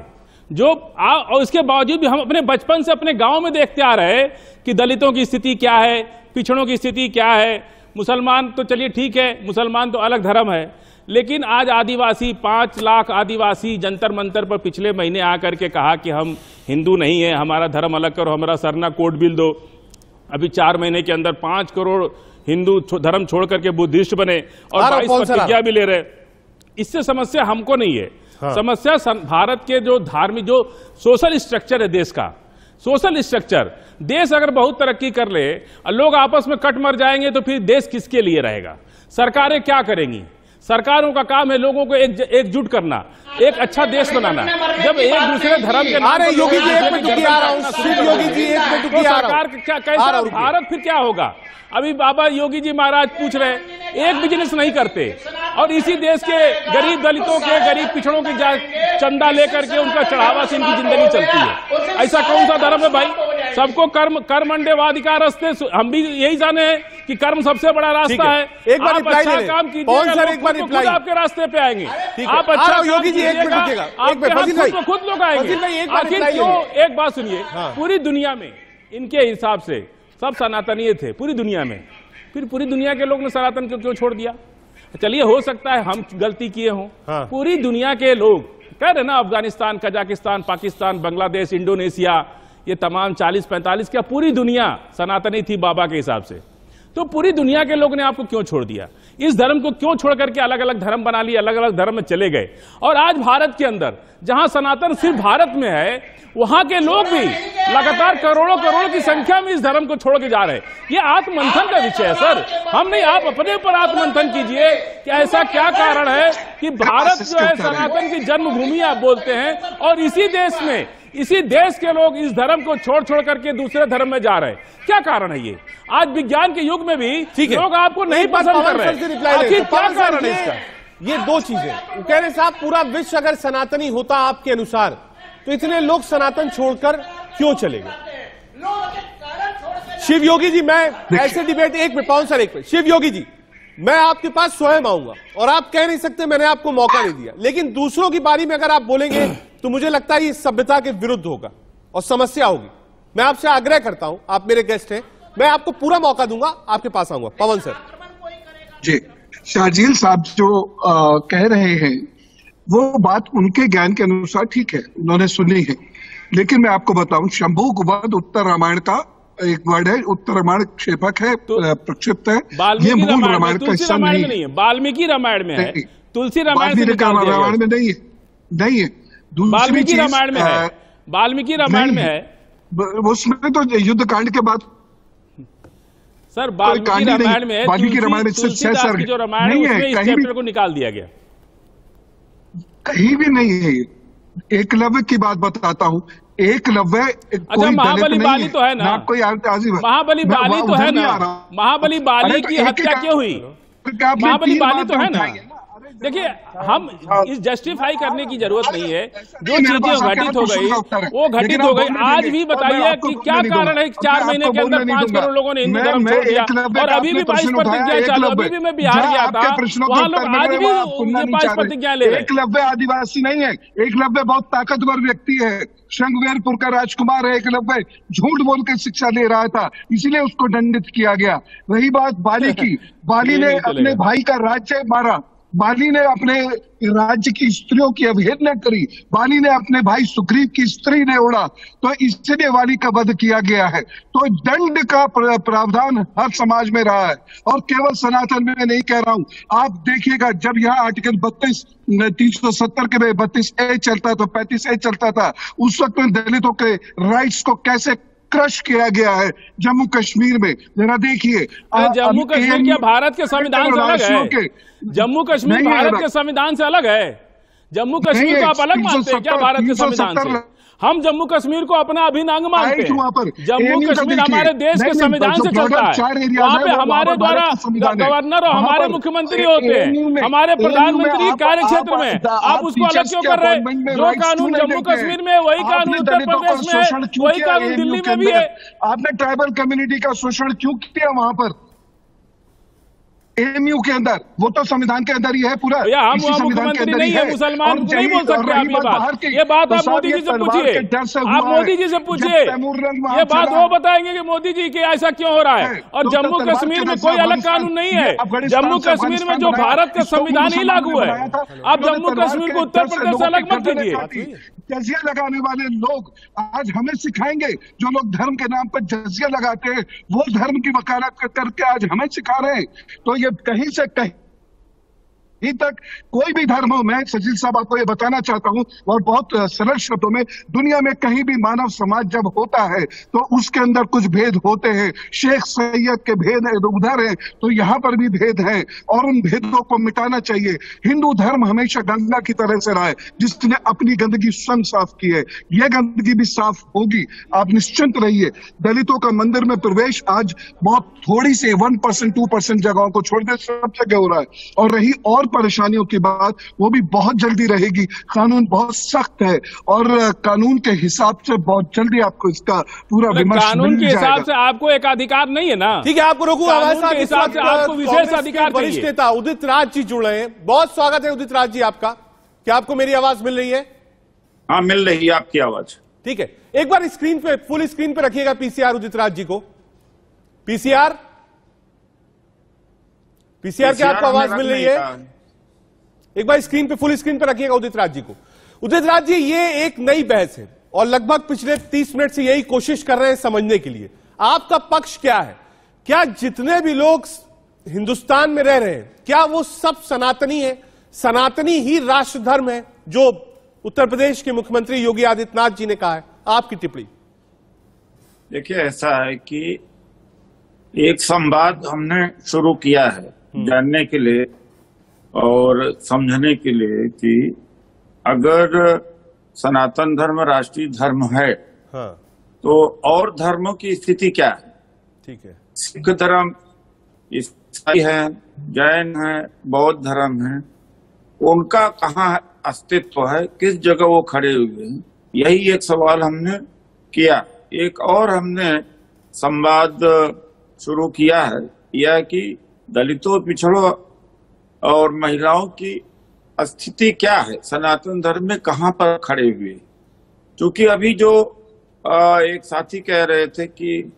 जो और इसके बावजूद भी हम अपने बचपन से अपने गांव में देखते आ रहे हैं कि दलितों की स्थिति क्या है, पिछड़ों की स्थिति क्या है। मुसलमान तो चलिए ठीक है, मुसलमान तो अलग धर्म है, लेकिन आज आदिवासी 5 लाख आदिवासी जंतर मंतर पर पिछले महीने आकर के कहा कि हम हिंदू नहीं है, हमारा धर्म अलग करो, हमारा सरना कोड बिल दो। अभी 4 महीने के अंदर 5 करोड़ हिंदू धर्म छोड़ करके बुद्धिस्ट बने और 22 प्रतिज्ञा भी ले रहे। इससे समस्या हमको नहीं है। हाँ। समस्या भारत के जो धार्मिक जो सोशल स्ट्रक्चर है देश का, सोशल स्ट्रक्चर, देश अगर बहुत तरक्की कर ले और लोग आपस में कट मर जाएंगे तो फिर देश किसके लिए रहेगा? सरकारें क्या करेंगी? सरकारों का काम है लोगों को एकजुट करना, एक अच्छा देश बनाना। जब एक दूसरे धर्म के नाम पर योगी जी एक मिनट आ रहा हूं, योगी जी एक मिनट आ रहा हूं, सरकार क्या कैसा भारत फिर क्या होगा? अभी बाबा योगी जी महाराज पूछ रहे हैं, एक बिजनेस नहीं करते और इसी देश के गरीब दलितों के, गरीब पिछड़ों की चंदा लेकर के उनका चढ़ावा से इनकी जिंदगी चलती है। ऐसा कौन सा धर्म है भाई? सबको कर्मण्यवाधिकार रास्ते, हम भी यही जाने हैं कि कर्म सबसे बड़ा रास्ता है। एक बार अच्छा काम कीजिए, आपके रास्ते पे आएंगे। आप अच्छा योगी जी एक मिनट रुकिएगा, खुद लोग आएंगे। आखिर क्यों? एक बात सुनिए, पूरी दुनिया में इनके हिसाब से सब सनातनीय थे पूरी दुनिया में, फिर पूरी दुनिया के लोग ने सनातन को क्यों छोड़ दिया? चलिए हो सकता है हम गलती किए हों। हाँ। पूरी दुनिया के लोग कह रहे ना, अफगानिस्तान, कजाकिस्तान, पाकिस्तान, बांग्लादेश, इंडोनेशिया, ये तमाम 40-45 क्या पूरी दुनिया सनातनी थी बाबा के हिसाब से। तो पूरी दुनिया के लोग ने आपको क्यों छोड़ दिया? इस धर्म को क्यों छोड़ करके अलग अलग धर्म बना लिए, अलग अलग धर्म में चले गए? और आज भारत के अंदर जहां सनातन सिर्फ भारत में है, वहां के लोग भी लगातार करोड़ों की संख्या में इस धर्म को छोड़ के जा रहे हैं। ये आत्ममंथन का विषय है सर, हम नहीं, आप अपने ऊपर आत्ममंथन कीजिए कि ऐसा क्या कारण है कि भारत जो है सनातन की जन्मभूमि आप बोलते हैं, और इसी देश में, इसी देश के लोग इस धर्म को छोड़ करके दूसरे धर्म में जा रहे हैं। क्या कारण है ये? आज विज्ञान के युग में भी लोग आपको नहीं पसंद कर रहे, आखिर क्या कारण है इसका? ये दो चीजें वो कह रहे साहब, पूरा विश्व अगर सनातनी होता आपके अनुसार तो इतने लोग सनातन छोड़कर क्यों चले गए? शिव योगी जी, मैं ऐसे डिबेट एक मिनट, पवन सर एक मिनट, शिव योगी जी, मैं आपके पास स्वयं आऊंगा और आप कह नहीं सकते मैंने आपको मौका नहीं दिया, लेकिन दूसरों की बारी में अगर आप बोलेंगे तो मुझे लगता है ये सभ्यता के विरुद्ध होगा और समस्या होगी। मैं आपसे आग्रह करता हूं, आप मेरे गेस्ट हैं, मैं आपको पूरा मौका दूंगा, आपके पास आऊंगा। पवन सर जी, शाहजील साहब जो कह रहे हैं वो बात उनके ज्ञान के अनुसार ठीक है, उन्होंने सुनी है, लेकिन मैं आपको बताऊं, शंभुक वध उत्तर रामायण का एक वर्ड है, उत्तर रामायण क्षेपक है, प्रक्षिप्त है, ये मूल रामायण का हिस्सा नहीं है। वाल्मीकि रामायण में है, तुलसी रामायण में नहीं है, नहीं है। वाल्मीकि रामायण में है, वाल्मीकि रामायण में है, उसमें तो युद्ध कांड के बाद सर वाल्मीकि रामायण में है, वाल्मीकि रामायण तुलसीदास जो रामायण है उसमें इस चैप्टर को निकाल दिया गया, कहीं भी नहीं है। एकलव्य की बात बताता हूँ, एकलव्य अच्छा, महाबली बाली तो है ना, कोई महाबली बाली तो है ना, महाबली बाली की हत्या क्यों हुई? महाबली बाली तो है ना। देखिए, हम इस जस्टिफाई करने की जरूरत नहीं है, जो चीजें घटित हो गई वो घटित हो गई। आज भी बताइए कि क्या कारण है 4 महीने के अंदर 5 करोड़ लोगों ने हिंदू धर्म छोड़ दिया, और अभी भी 22 प्रतिज्ञा चालू। अभी भी मैं बिहार गया था, वहाँ लोग आज भी 22 प्रतिज्ञा ले रहे हैं। एकलव्य आदिवासी नहीं है, एकलव्य बहुत ताकतवर व्यक्ति है, श्रृंगवेरपुर का राजकुमार है। एकलव्य झूठ बोल के शिक्षा ले रहा था, इसलिए उसको दंडित किया गया। रही बात बाली की, बाली ने अपने भाई का राज्य मारा, बाली ने अपने राज्य की स्त्रियों की अवहेलना करी, बाली ने अपने भाई सुग्रीव की स्त्री ने उड़ा, तो इसलिए बाली का वध किया गया है। तो दंड का प्रावधान हर समाज में रहा है और केवल सनातन में नहीं कह रहा हूं। आप देखिएगा जब यह आर्टिकल 370 के 32A चलता था, 35A चलता था, उस वक्त में दलितों के राइट्स को कैसे क्रश किया गया है जम्मू कश्मीर में। जरा देखिए, जम्मू कश्मीर क्या भारत के संविधान से अलग है? जम्मू कश्मीर भारत के संविधान से अलग है। जम्मू कश्मीर को आप अलग मानते हैं क्या भारत के संविधान से? हम जम्मू कश्मीर को अपना अभिन्न अंग मानते हैं। जम्मू कश्मीर हमारे देश के संविधान से चलता है। वहाँ पे हमारे द्वारा गवर्नर और हमारे मुख्यमंत्री होते हैं, हमारे प्रधानमंत्री कार्य क्षेत्र में। आप उसको अलग क्यों कर रहे हैं? जो कानून जम्मू कश्मीर में वही कानून उत्तर प्रदेश में है, वही कानून दिल्ली में भी है। आपने ट्राइबल कम्युनिटी का शोषण क्यों किया वहां पर एएमयू के अंदर? वो तो संविधान के अंदर ही है पूरा। हम मुख्यमंत्री नहीं है, मुसलमान नहीं बोल सकते आप ये बात आप मोदी जी से पूछिए। आप मोदी जी से पूछिए, ये बात वो बताएंगे कि मोदी जी के ऐसा क्यों हो रहा है। और जम्मू कश्मीर में कोई अलग कानून नहीं है। जम्मू कश्मीर में जो भारत का संविधान ही लागू है। आप जम्मू कश्मीर को उत्तर प्रदेश से अलग मत कीजिए। जजिया लगाने वाले लोग आज हमें सिखाएंगे, जो लोग धर्म के नाम पर जजिया लगाते हैं वो धर्म की वकालत करके आज हमें सिखा रहे हैं। तो ये कहीं से कहीं तक कोई भी धर्म हो, मैं सचिन साहब आपको ये बताना चाहता हूं और बहुत सरल शब्दों में, दुनिया में कहीं भी मानव समाज जब होता है तो उसके अंदर कुछ भेद होते हैं। शेख सैयद के भेद उधर हैं तो यहाँ पर भी भेद हैं और उन भेदों को मिटाना चाहिए। हिंदू धर्म हमेशा गंगा की तरह से रहा है, जिसने अपनी गंदगी स्वयं साफ की है, यह गंदगी भी साफ होगी, आप निश्चिंत रहिए। दलितों का मंदिर में प्रवेश आज बहुत थोड़ी से 1%, 2% जगहों को छोड़ दे सब जगह हो रहा है। और रही और परेशानियों की बात, वो भी बहुत जल्दी रहेगी। कानून बहुत सख्त है और कानून के हिसाब से बहुत जल्दी आपको इसका पूरा विमर्श कानून के हिसाब से आपको एक अधिकार नहीं है ना। ठीक है, आपको रोकूंगा। कानून के हिसाब से आपको विशेष अधिकार चाहिए। वरिष्ठ नेता उदित राज जी जुड़ रहे हैं, बहुत स्वागत है उदित राज जी आपका। क्या आपको मेरी आवाज मिल रही है? हाँ, मिल रही है आपकी आवाज। ठीक है, एक बार स्क्रीन पे, फुल स्क्रीन पे रखिएगा पीसीआर उदित राज जी को। पीसीआर क्या आपको आवाज मिल रही है? एक बार स्क्रीन पे, फुल स्क्रीन पे रखिएगा उदित राज जी को। उदित राज जी, ये एक नई बहस है और लगभग पिछले 30 मिनट से यही कोशिश कर रहे हैं समझने के लिए आपका पक्ष क्या है। क्या जितने भी लोग हिंदुस्तान में रह रहे हैं, क्या वो सब सनातनी है? सनातनी ही राष्ट्र धर्म है जो उत्तर प्रदेश के मुख्यमंत्री योगी आदित्यनाथ जी ने कहा है? आपकी टिप्पणी। देखिए, ऐसा है कि एक संवाद हमने शुरू किया है जानने के लिए और समझने के लिए कि अगर सनातन धर्म राष्ट्रीय धर्म है, हाँ, तो और धर्मों की स्थिति क्या है? ठीक है, सिख धर्म, ईसाई है, जैन है, बौद्ध धर्म है, उनका कहाँ अस्तित्व है, किस जगह वो खड़े हुए हैं? यही एक सवाल हमने किया। एक और हमने संवाद शुरू किया है यह कि दलितों, पिछड़ों और महिलाओं की स्थिति क्या है, सनातन धर्म में कहां पर खड़े हुए। क्योंकि अभी जो एक साथी कह रहे थे कि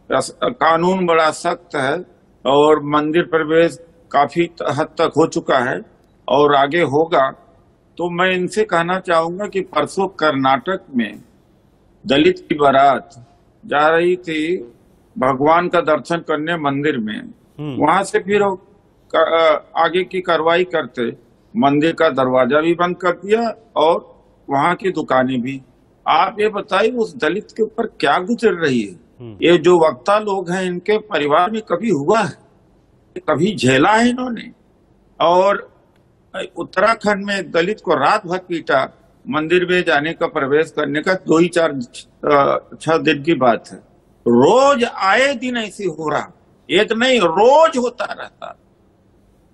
कानून बड़ा सख्त है और मंदिर प्रवेश काफी हद तक हो चुका है और आगे होगा, तो मैं इनसे कहना चाहूंगा कि परसों कर्नाटक में दलित की बारात जा रही थी भगवान का दर्शन करने मंदिर में, वहां से फिर आगे की कार्रवाई करते मंदिर का दरवाजा भी बंद कर दिया और वहां की दुकानें भी। आप ये बताइए उस दलित के ऊपर क्या गुजर रही है? ये जो वक्ता लोग हैं, इनके परिवार में कभी हुआ है, कभी झेला है इन्होंने? और उत्तराखंड में एक दलित को रात भर पीटा, मंदिर में जाने का, प्रवेश करने का 2-4-6 दिन की बात है। रोज आए दिन ऐसी हो रहा, एक नहीं रोज होता रहता।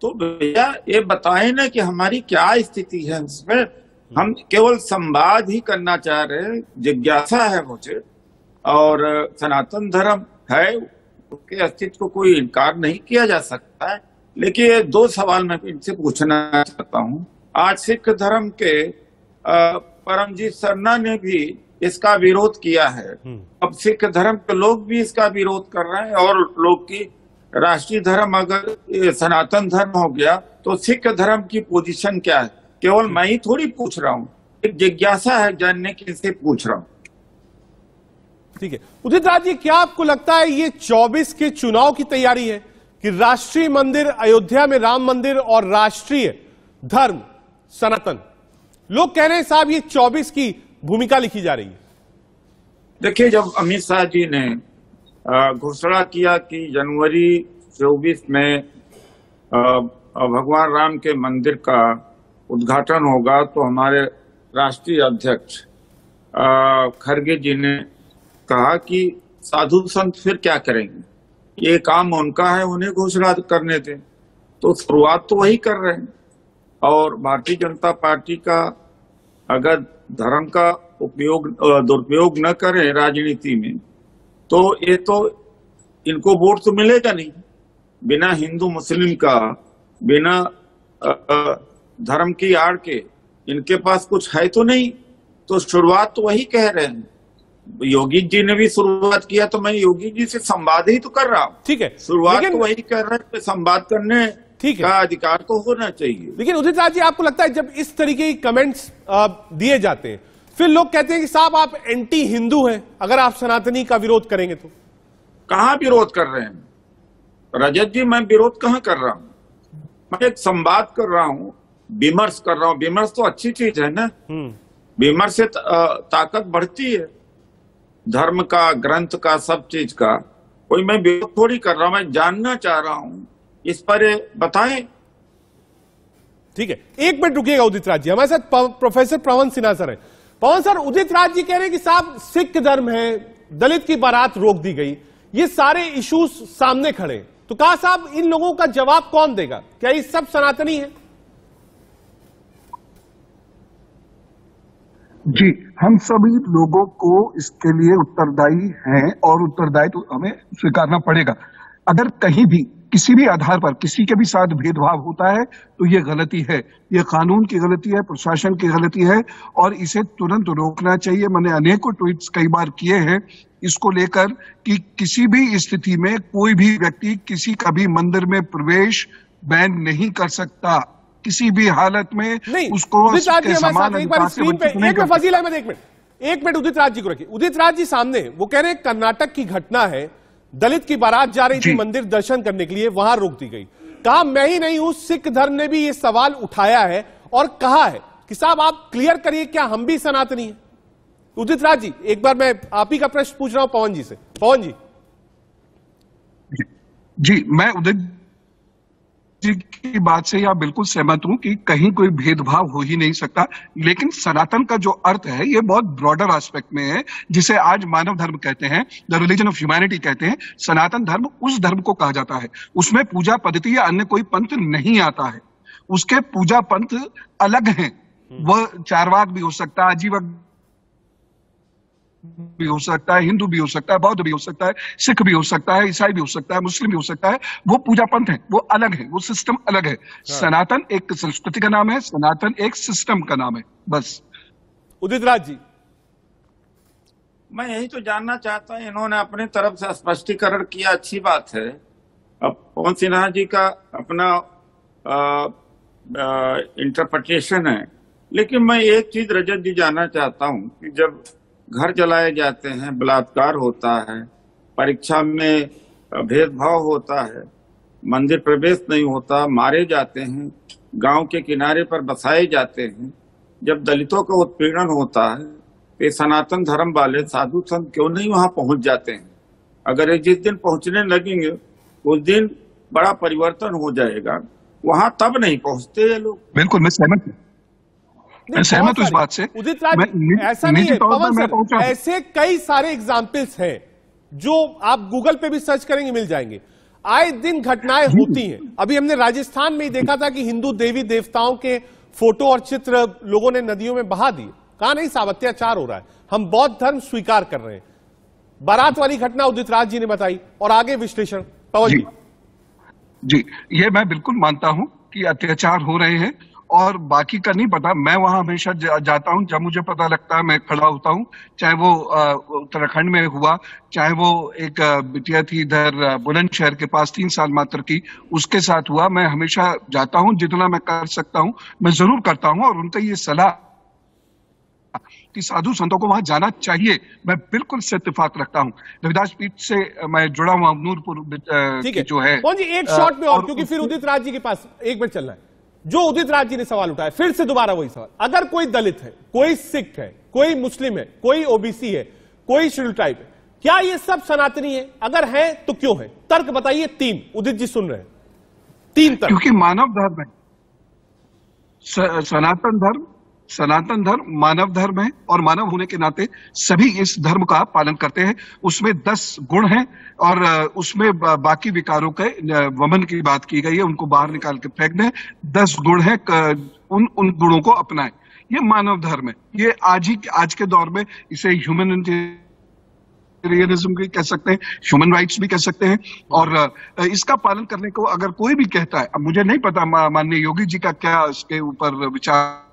तो भैया ये बताएं ना कि हमारी क्या स्थिति है इसमें। हम केवल संवाद ही करना चाह रहे हैं, जिज्ञासा है मुझे, और सनातन धर्म है, उसके अस्तित्व को कोई इनकार नहीं किया जा सकता है। लेकिन ये 2 सवाल मैं इनसे पूछना चाहता हूँ। आज सिख धर्म के परमजीत सरना ने भी इसका विरोध किया है, अब सिख धर्म के लोग भी इसका विरोध कर रहे हैं और लोग की राष्ट्रीय धर्म अगर ये सनातन धर्म हो गया तो सिख धर्म की पोजीशन क्या है? केवल मैं ही थोड़ी पूछ रहा हूँ, एक जिज्ञासा है जानने की, इसे पूछ रहा हूँ। ठीक है उदित राज जी, क्या आपको लगता है ये 24 के चुनाव की तैयारी है कि राष्ट्रीय मंदिर अयोध्या में राम मंदिर और राष्ट्रीय धर्म सनातन, लोग कह रहे हैं साहब ये 24 की भूमिका लिखी जा रही है? देखिए, जब अमित शाह जी ने घोषणा किया कि जनवरी 24 में भगवान राम के मंदिर का उद्घाटन होगा, तो हमारे राष्ट्रीय अध्यक्ष खड़गे जी ने कहा कि साधु संत फिर क्या करेंगे, ये काम उनका है, उन्हें घोषणा करने दें। तो शुरुआत तो वही कर रहे हैं। और भारतीय जनता पार्टी का अगर धर्म का दुरुपयोग न करें राजनीति में, तो ये तो इनको वोट तो मिलेगा नहीं। बिना हिंदू मुस्लिम का, बिना धर्म की आड़ के इनके पास कुछ है तो नहीं। तो शुरुआत तो वही कह रहे हैं। योगी जी ने भी शुरुआत किया, तो मैं योगी जी से संवाद ही तो कर रहा हूँ। ठीक है, शुरुआत तो वही कर रहे हैं, संवाद करने का अधिकार तो होना चाहिए। लेकिन उदित राज जी, आपको लगता है जब इस तरीके की कमेंट्स दिए जाते हैं, फिर लोग कहते हैं कि साहब आप एंटी हिंदू हैं अगर आप सनातनी का विरोध करेंगे तो? कहाँ विरोध कर रहे हैं रजत जी? मैं विरोध कहाँ कर रहा हूँ? मैं एक संवाद कर रहा हूँ, विमर्श कर रहा हूँ। विमर्श तो अच्छी चीज है ना, विमर्श से ताकत बढ़ती है, धर्म का, ग्रंथ का, सब चीज का। कोई मैं विरोध थोड़ी कर रहा हूँ, मैं जानना चाह रहा हूँ, इस पर बताएं। ठीक है, एक मिनट रुकिएगा उदित राज जी, हमारे साथ प्रोफेसर पवन सिन्हा सर है। पवन सर, उदित राज जी कह रहे हैं कि साहब सिख धर्म है, दलित की बारात रोक दी गई, ये सारे इश्यूज सामने खड़े, तो कहा साहब इन लोगों का जवाब कौन देगा? क्या ये सब सनातनी है? जी, हम सभी लोगों को इसके लिए उत्तरदायी हैं और उत्तरदायी तो हमें स्वीकारना पड़ेगा। अगर कहीं भी किसी भी आधार पर किसी के भी साथ भेदभाव होता है तो ये गलती है, ये कानून की गलती है, प्रशासन की गलती है और इसे तुरंत रोकना चाहिए। मैंने अनेकों ट्वीट्स कई बार किए हैं इसको लेकर कि किसी भी स्थिति में कोई भी व्यक्ति किसी का भी मंदिर में प्रवेश बैन नहीं कर सकता, किसी भी हालत में नहीं। उसको उदित राज जी हमारे साथ एक बार स्क्रीन पे, एक मिनट फजील अहमद, एक मिनट उदित राज जी को रखिए। उदित राज जी सामने, वो कह रहे हैं कर्नाटक की घटना है, दलित की बारात जा रही थी मंदिर दर्शन करने के लिए, वहां रोक दी गई। कहा मैं ही नहीं हूं, सिख धर्म ने भी ये सवाल उठाया है और कहा है कि साहब आप क्लियर करिए क्या हम भी सनातनी हैं? उदित राज जी, एक बार मैं आप ही का प्रश्न पूछ रहा हूं पवन जी से। पवन जी। जी, मैं उदित जी की बात से आप बिल्कुल सहमत हूं कि कहीं कोई भेदभाव हो ही नहीं सकता, लेकिन सनातन का जो अर्थ है ये बहुत ब्रॉडर एस्पेक्ट में है, जिसे आज मानव धर्म कहते हैं, द रिलीजन ऑफ ह्यूमैनिटी कहते हैं। सनातन धर्म उस धर्म को कहा जाता है, उसमें पूजा पद्धति या अन्य कोई पंथ नहीं आता है, उसके पूजा पंथ अलग हैं। वह चारवाक भी हो सकता है, आजीवक भी हो सकता है, हिंदू भी हो सकता है, बौद्ध भी हो सकता है, सिख भी हो सकता है, ईसाई भी हो सकता है, मुस्लिम भी हो सकता है। वो पूजा पंथ है, वो अलग है, वो सिस्टम अलग है। सनातन एक संस्कृति का नाम है, सनातन एक सिस्टम का नाम है, बस। उदित राज जी, मैं यही तो जानना चाहता हूं, इन्होंने अपनी तरफ से स्पष्टीकरण किया, अच्छी बात है। अब पवन सिन्हा जी का अपना इंटरप्रिटेशन है, लेकिन मैं एक चीज रजत जी जानना चाहता हूं कि जब घर जलाए जाते हैं, बलात्कार होता है, परीक्षा में भेदभाव होता है, मंदिर प्रवेश नहीं होता, मारे जाते हैं, गांव के किनारे पर बसाए जाते हैं, जब दलितों का उत्पीड़न होता है तो सनातन धर्म वाले साधु संत क्यों नहीं वहां पहुंच जाते हैं? अगर ये जिस दिन पहुंचने लगेंगे उस दिन बड़ा परिवर्तन हो जाएगा, वहां तब नहीं पहुंचते ये लोग। बिल्कुल, मैं सहमत हूँ, मैं सहमत हूं इस बात से। उदित राज, ऐसा नहीं है पवन सर, ऐसे कई सारे एग्जाम्पल्स हैं जो आप गूगल पे भी सर्च करेंगे मिल जाएंगे। आए दिन घटनाएं होती हैं। अभी हमने राजस्थान में ही देखा था कि हिंदू देवी देवताओं के फोटो और चित्र लोगों ने नदियों में बहा दिए। कहा नहीं साहब अत्याचार हो रहा है, हम बौद्ध धर्म स्वीकार कर रहे हैं। बारात वाली घटना उदित राज जी ने बताई और आगे विश्लेषण पवन जी। जी, ये मैं बिल्कुल मानता हूं कि अत्याचार हो रहे हैं और बाकी का नहीं पता। मैं वहां हमेशा जाता हूं, जब मुझे पता लगता है मैं खड़ा होता हूं, चाहे वो उत्तराखंड में हुआ, चाहे वो एक बिटिया थी इधर बुलंदशहर के पास 3 साल मात्र की, उसके साथ हुआ। मैं हमेशा जाता हूं, जितना मैं कर सकता हूं मैं जरूर करता हूं। और उनका ये सलाह कि साधु संतों को वहां जाना चाहिए, मैं बिल्कुल से इत्तेफाक रखता हूं। रविदास पीठ से मैं जुड़ा हुआ नूरपुर की जो है। पवन जी एक शॉट में और क्योंकि फिर उदित राज जी के पास 1 मिनट चलना है। जो उदित राज जी ने सवाल उठाया, फिर से दोबारा वही सवाल, अगर कोई दलित है, कोई सिख है, कोई मुस्लिम है, कोई ओबीसी है, कोई शेड्यूल ट्राइब है, क्या ये सब सनातनी है? अगर है तो क्यों है? तर्क बताइए 3। उदित जी सुन रहे हैं, 3 तर्क। क्योंकि मानव धर्म है, सनातन धर्म मानव धर्म है, और मानव होने के नाते सभी इस धर्म का पालन करते हैं। उसमें 10 गुण हैं, और उसमें बाकी विकारों के वमन की बात की गई है, उनको बाहर निकाल के फेंक दें। 10 गुण हैं, उन गुणों को अपनाएं। ये मानव धर्म है। ये आज के दौर में इसे ह्यूमैनिटेरियनिज्म भी कह सकते हैं, ह्यूमन राइट्स भी कह सकते हैं। और इसका पालन करने को अगर कोई भी कहता है, अब मुझे नहीं पता माननीय योगी जी का क्या इसके ऊपर विचार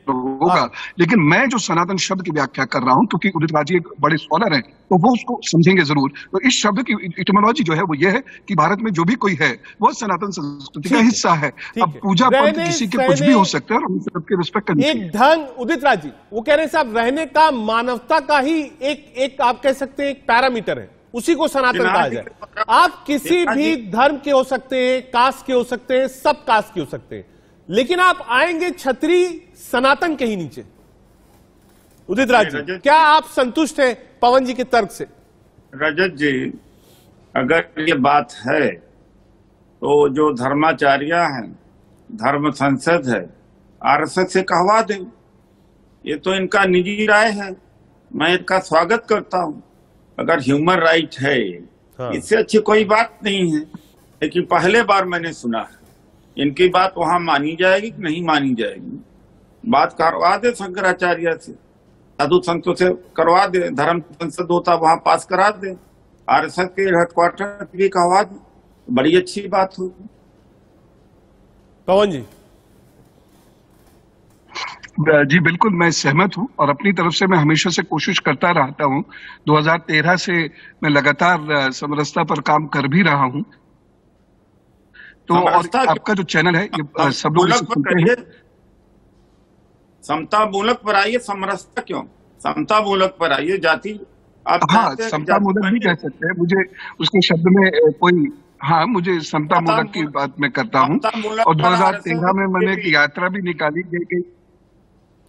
होगा, लेकिन मैं जो सनातन शब्द की व्याख्या कर रहा हूं, क्योंकि उदित राज जी एक बड़े स्कॉलर हैं, तो वो उसको समझेंगे जरूर। तो इस शब्द की इटिमोलॉजी जो है वो ये है कि भारत में जो भी कोई है वो सनातन संस्कृति का हिस्सा है। अब पूजा पंथ किसी के कुछ भी हो सकता है, और उन सबके रिस्पेक्ट करनी चाहिए। एक ढंग, उदित राज जी वो कह रहे हैं साहब, रहने का मानवता का ही एक आप कह सकते हैं एक पैरामीटर है, उसी को सनातन कहा जाए। आप किसी भी धर्म के हो सकते हैं, कास्ट के हो सकते हैं, सब कास्ट के हो सकते हैं, लेकिन आप आएंगे छतरी सनातन के ही नीचे। उदित राज जी, क्या आप संतुष्ट हैं पवन जी के तर्क से? रजत जी, अगर ये बात है तो जो धर्माचार्य हैं, धर्म संसद है, आरएसएस से कहवा दे। ये तो इनका निजी राय है, मैं इनका स्वागत करता हूं। अगर ह्यूमन राइट है, इससे अच्छी कोई बात नहीं है। लेकिन पहले बार मैंने सुना है, इनकी बात वहां मानी जाएगी कि नहीं मानी जाएगी? बात करवा दे शंकराचार्य से, साधु संतों से करवा दे, धर्म संसद होता वहां पास करा दे, आरएसएस के हेडक्वार्टर भी कहवा दे, बड़ी अच्छी बात होगी। पवन जी। जी बिल्कुल, मैं सहमत हूं, और अपनी तरफ से मैं हमेशा से कोशिश करता रहता हूं। 2013 से मैं लगातार समरसता पर काम कर भी रहा हूं। तो और आपका जो चैनल है, ये सब लोग सुनते हैं। समता मूलक पर आइए, समरसता क्यों? समता मूलक पर आइए, जाति हाँ, समता मूलक भी कह सकते हैं। मुझे उसके शब्द में कोई, हाँ, मुझे समता मूलक की बात मैं करता हूँ। और 2013 में मैंने एक यात्रा भी निकाली गई।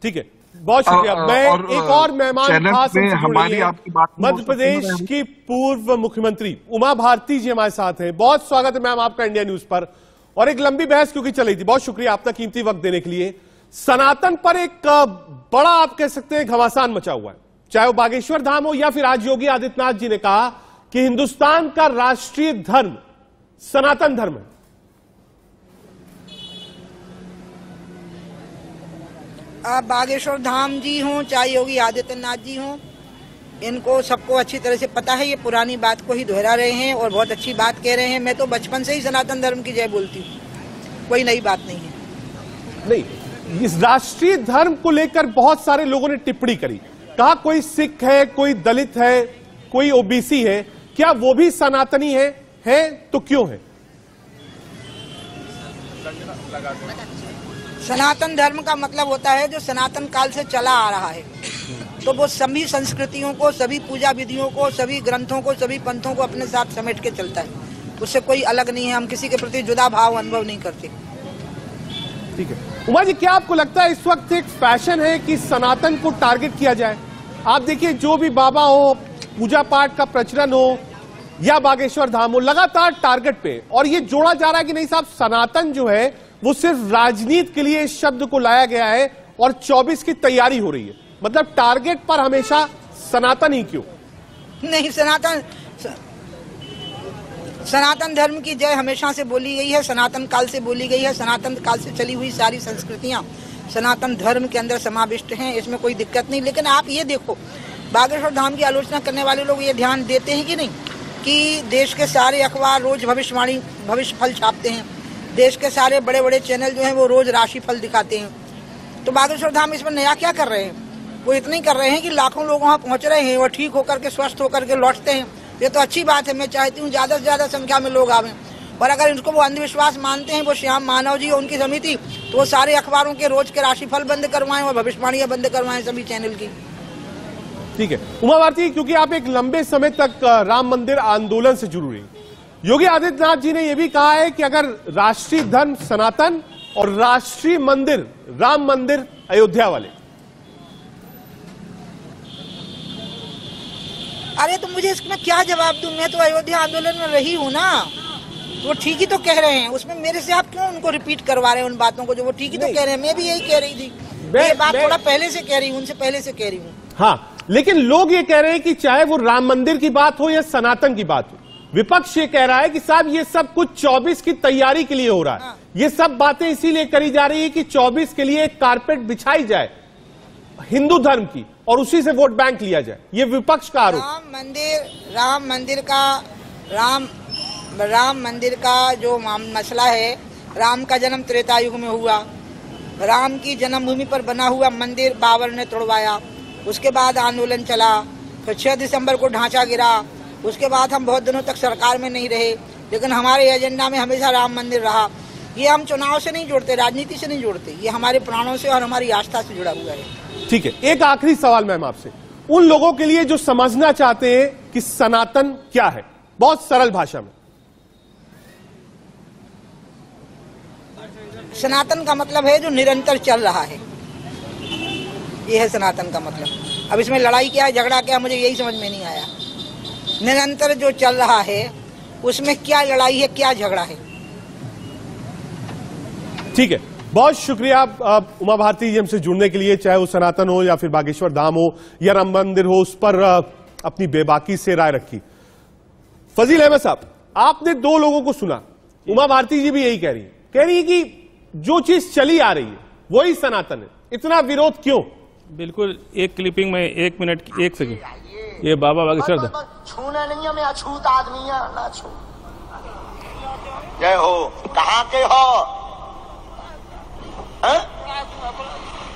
ठीक है, बहुत शुक्रिया। मैं एक और मेहमान खास हमारी आपकी बात, मध्य प्रदेश की पूर्व मुख्यमंत्री उमा भारती जी हमारे साथ हैं। बहुत स्वागत है मैम आपका इंडिया न्यूज पर। और एक लंबी बहस क्योंकि चल रही थी, बहुत शुक्रिया अपना कीमती वक्त देने के लिए। सनातन पर एक बड़ा आप कह सकते हैं घमासान मचा हुआ है, चाहे वो बागेश्वर धाम हो या फिर आज योगी आदित्यनाथ जी ने कहा कि हिंदुस्तान का राष्ट्रीय धर्म सनातन धर्म है। आप बागेश्वर धाम जी हों, चाहे योगी आदित्यनाथ जी हों, इनको सबको अच्छी तरह से पता है, ये पुरानी बात को ही दोहरा रहे हैं और बहुत अच्छी बात कह रहे हैं। मैं तो बचपन से ही सनातन धर्म की जय बोलती हूँ, कोई नई बात नहीं है। नहीं, इस राष्ट्रीय धर्म को लेकर बहुत सारे लोगों ने टिप्पणी करी, कहा कोई सिख है, कोई दलित है, कोई ओबीसी है, क्या वो भी सनातनी है तो क्यों है? सनातन धर्म का मतलब होता है जो सनातन काल से चला आ रहा है, तो वो सभी संस्कृतियों को, सभी पूजा विधियों को, सभी ग्रंथों को, सभी पंथों को अपने साथ समेट के चलता है। उससे कोई अलग नहीं है, हम किसी के प्रति जुदा भाव अनुभव नहीं करते। ठीक है, उमा जी, क्या आपको लगता है इस वक्त एक फैशन है कि सनातन को टारगेट किया जाए? आप देखिए, जो भी बाबा हो, पूजा पाठ का प्रचलन हो या बागेश्वर धाम हो, लगातार टारगेट पे, और ये जोड़ा जा रहा है कि नहीं साहब, सनातन जो है वो सिर्फ राजनीति के लिए इस शब्द को लाया गया है और 24 की तैयारी हो रही है। मतलब टारगेट पर हमेशा सनातन ही क्यों? नहीं, सनातन धर्म की जय हमेशा से बोली गई है, सनातन काल से बोली गई है। सनातन काल से चली हुई सारी संस्कृतियां सनातन धर्म के अंदर समाविष्ट हैं, इसमें कोई दिक्कत नहीं। लेकिन आप ये देखो, बागेश्वर धाम की आलोचना करने वाले लोग ये ध्यान देते हैं कि नहीं कि देश के सारे अखबार रोज भविष्यवाणी, भविष्य फल छापते हैं। देश के सारे बड़े बड़े चैनल जो हैं वो रोज राशिफल दिखाते हैं। तो बागेश्वर धाम इसमें नया क्या कर रहे हैं? वो इतना ही कर रहे हैं कि लाखों लोग वहाँ पहुँच रहे हैं और ठीक होकर के स्वस्थ होकर के लौटते हैं। ये तो अच्छी बात है। मैं चाहती हूँ ज्यादा से ज्यादा संख्या में लोग आवें। और अगर इनको वो अंधविश्वास मानते हैं, वो श्याम मानव जी और उनकी समिति, तो वो सारे अखबारों के रोज के राशिफल बंद करवाएं और भविष्यवाणियां बंद करवाएं सभी चैनल की। ठीक है उमा भारती, क्योंकि आप एक लंबे समय तक राम मंदिर आंदोलन से जुड़ी रही, योगी आदित्यनाथ जी ने यह भी कहा है कि अगर राष्ट्रीय धर्म सनातन और राष्ट्रीय मंदिर राम मंदिर अयोध्या वाले। अरे तो मुझे इसमें क्या जवाब दूं? मैं तो अयोध्या आंदोलन में रही हूँ ना। वो ठीक ही तो कह रहे हैं, उसमें मेरे से आप क्यों उनको रिपीट करवा रहे हैं उन बातों को जो वो ठीक ही तो कह रहे हैं? मैं भी यही कह रही थी। ये बात थोड़ा पहले से कह रही हूँ, उनसे पहले से कह रही हूँ। हाँ, लेकिन लोग ये कह रहे हैं कि चाहे वो राम मंदिर की बात हो या सनातन की बात हो, विपक्ष ये कह रहा है कि साहब ये सब कुछ 24 की तैयारी के लिए हो रहा है। हाँ। ये सब बातें इसीलिए करी जा रही है कि 24 के लिए एक कारपेट बिछाई जाए हिंदू धर्म की और उसी से वोट बैंक लिया जाए। ये विपक्ष का आरोप। राम मंदिर का जो मसला है, राम का जन्म त्रेता युग में हुआ। राम की जन्मभूमि पर बना हुआ मंदिर बाबर ने तोड़वाया। उसके बाद आंदोलन चला, फिर 6 दिसंबर को ढांचा गिरा। उसके बाद हम बहुत दिनों तक सरकार में नहीं रहे, लेकिन हमारे एजेंडा में हमेशा राम मंदिर रहा। ये हम चुनाव से नहीं जोड़ते, राजनीति से नहीं जोड़ते, ये हमारे प्राणों से और हमारी आस्था से जुड़ा हुआ है। ठीक है, एक आखिरी सवाल मैम आपसे, उन लोगों के लिए जो समझना चाहते हैं कि सनातन क्या है, बहुत सरल भाषा में। सनातन का मतलब है जो निरंतर चल रहा है, ये है सनातन का मतलब। अब इसमें लड़ाई क्या है, झगड़ा क्या है, मुझे यही समझ में नहीं आया। निरंतर जो चल रहा है उसमें क्या लड़ाई है, क्या झगड़ा है? ठीक है, बहुत शुक्रिया उमा भारती जी हमसे जुड़ने के लिए। चाहे वो सनातन हो या फिर बागेश्वर धाम हो या राम मंदिर हो, उस पर अपनी बेबाकी से राय रखी। फजील अहमद साहब, आपने 2 लोगों को सुना, उमा भारती जी भी यही कह रही है कि जो चीज चली आ रही है वही सनातन है, इतना विरोध क्यों? बिल्कुल, एक क्लिपिंग में 1 मिनट 1 सेकंड, ये बाबा बागेश्वर छूने नहीं है, मैं अछूत आदमी है ना छू। जय हो, कहाँ के हो?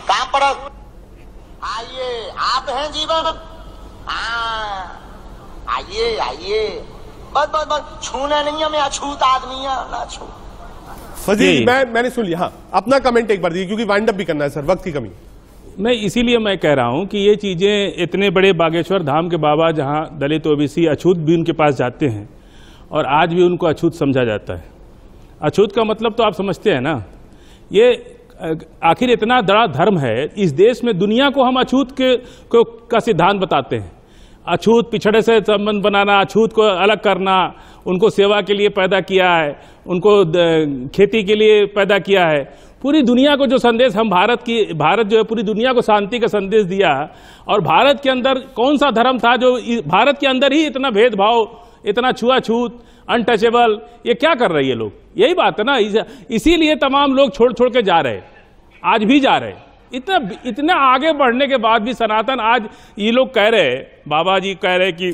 कहाँ पर आइए, आप हैं जीवन। हाँ आइए आइए, बस छूने नहीं है, मैं अछूत आदमी है ना छू। फजील, मैंने सुन लिया। हाँ, अपना कमेंट एक बार दिए क्योंकि वाइंड अप भी करना है सर, वक्त की कमी। नहीं, इसीलिए मैं कह रहा हूं कि ये चीजें, इतने बड़े बागेश्वर धाम के बाबा जहां दलित ओबीसी अछूत भी उनके पास जाते हैं और आज भी उनको अछूत समझा जाता है। अछूत का मतलब तो आप समझते हैं ना, ये आखिर इतना बड़ा धर्म है इस देश में, दुनिया को हम अछूत का सिद्धांत बताते हैं। अछूत पिछड़े से संबंध बनाना, अछूत को अलग करना, उनको सेवा के लिए पैदा किया है, उनको खेती के लिए पैदा किया है। पूरी दुनिया को जो संदेश हम भारत जो है पूरी दुनिया को शांति का संदेश दिया। और भारत के अंदर कौन सा धर्म था जो भारत के अंदर ही इतना भेदभाव, इतना छुआछूत, अनटचेबल, ये क्या कर रहे हैं ये लोग? यही बात है ना, इसीलिए तमाम लोग छोड़ छोड़ के जा रहे, आज भी जा रहे। इतना आगे बढ़ने के बाद भी सनातन, आज ये लोग कह रहे, बाबा जी कह रहे कि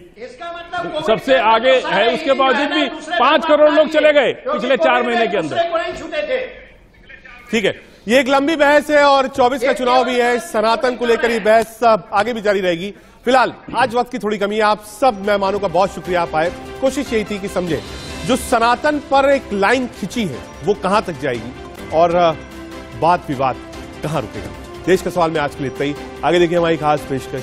सबसे आगे है, उसके बावजूद भी 5 करोड़ लोग चले गए पिछले 4 महीने के अंदर। ठीक है, ये एक लंबी बहस है और 24 का चुनाव भी है, सनातन को लेकर ये बहस आगे भी जारी रहेगी। फिलहाल आज वक्त की थोड़ी कमी है, आप सब मेहमानों का बहुत शुक्रिया, आप आए। कोशिश यही थी कि समझे जो सनातन पर एक लाइन खिंची है वो कहां तक जाएगी और वाद विवाद कहां रुकेगा। देश का सवाल में आज के लिए इतना ही। आगे देखिए हमारी खास पेशकश।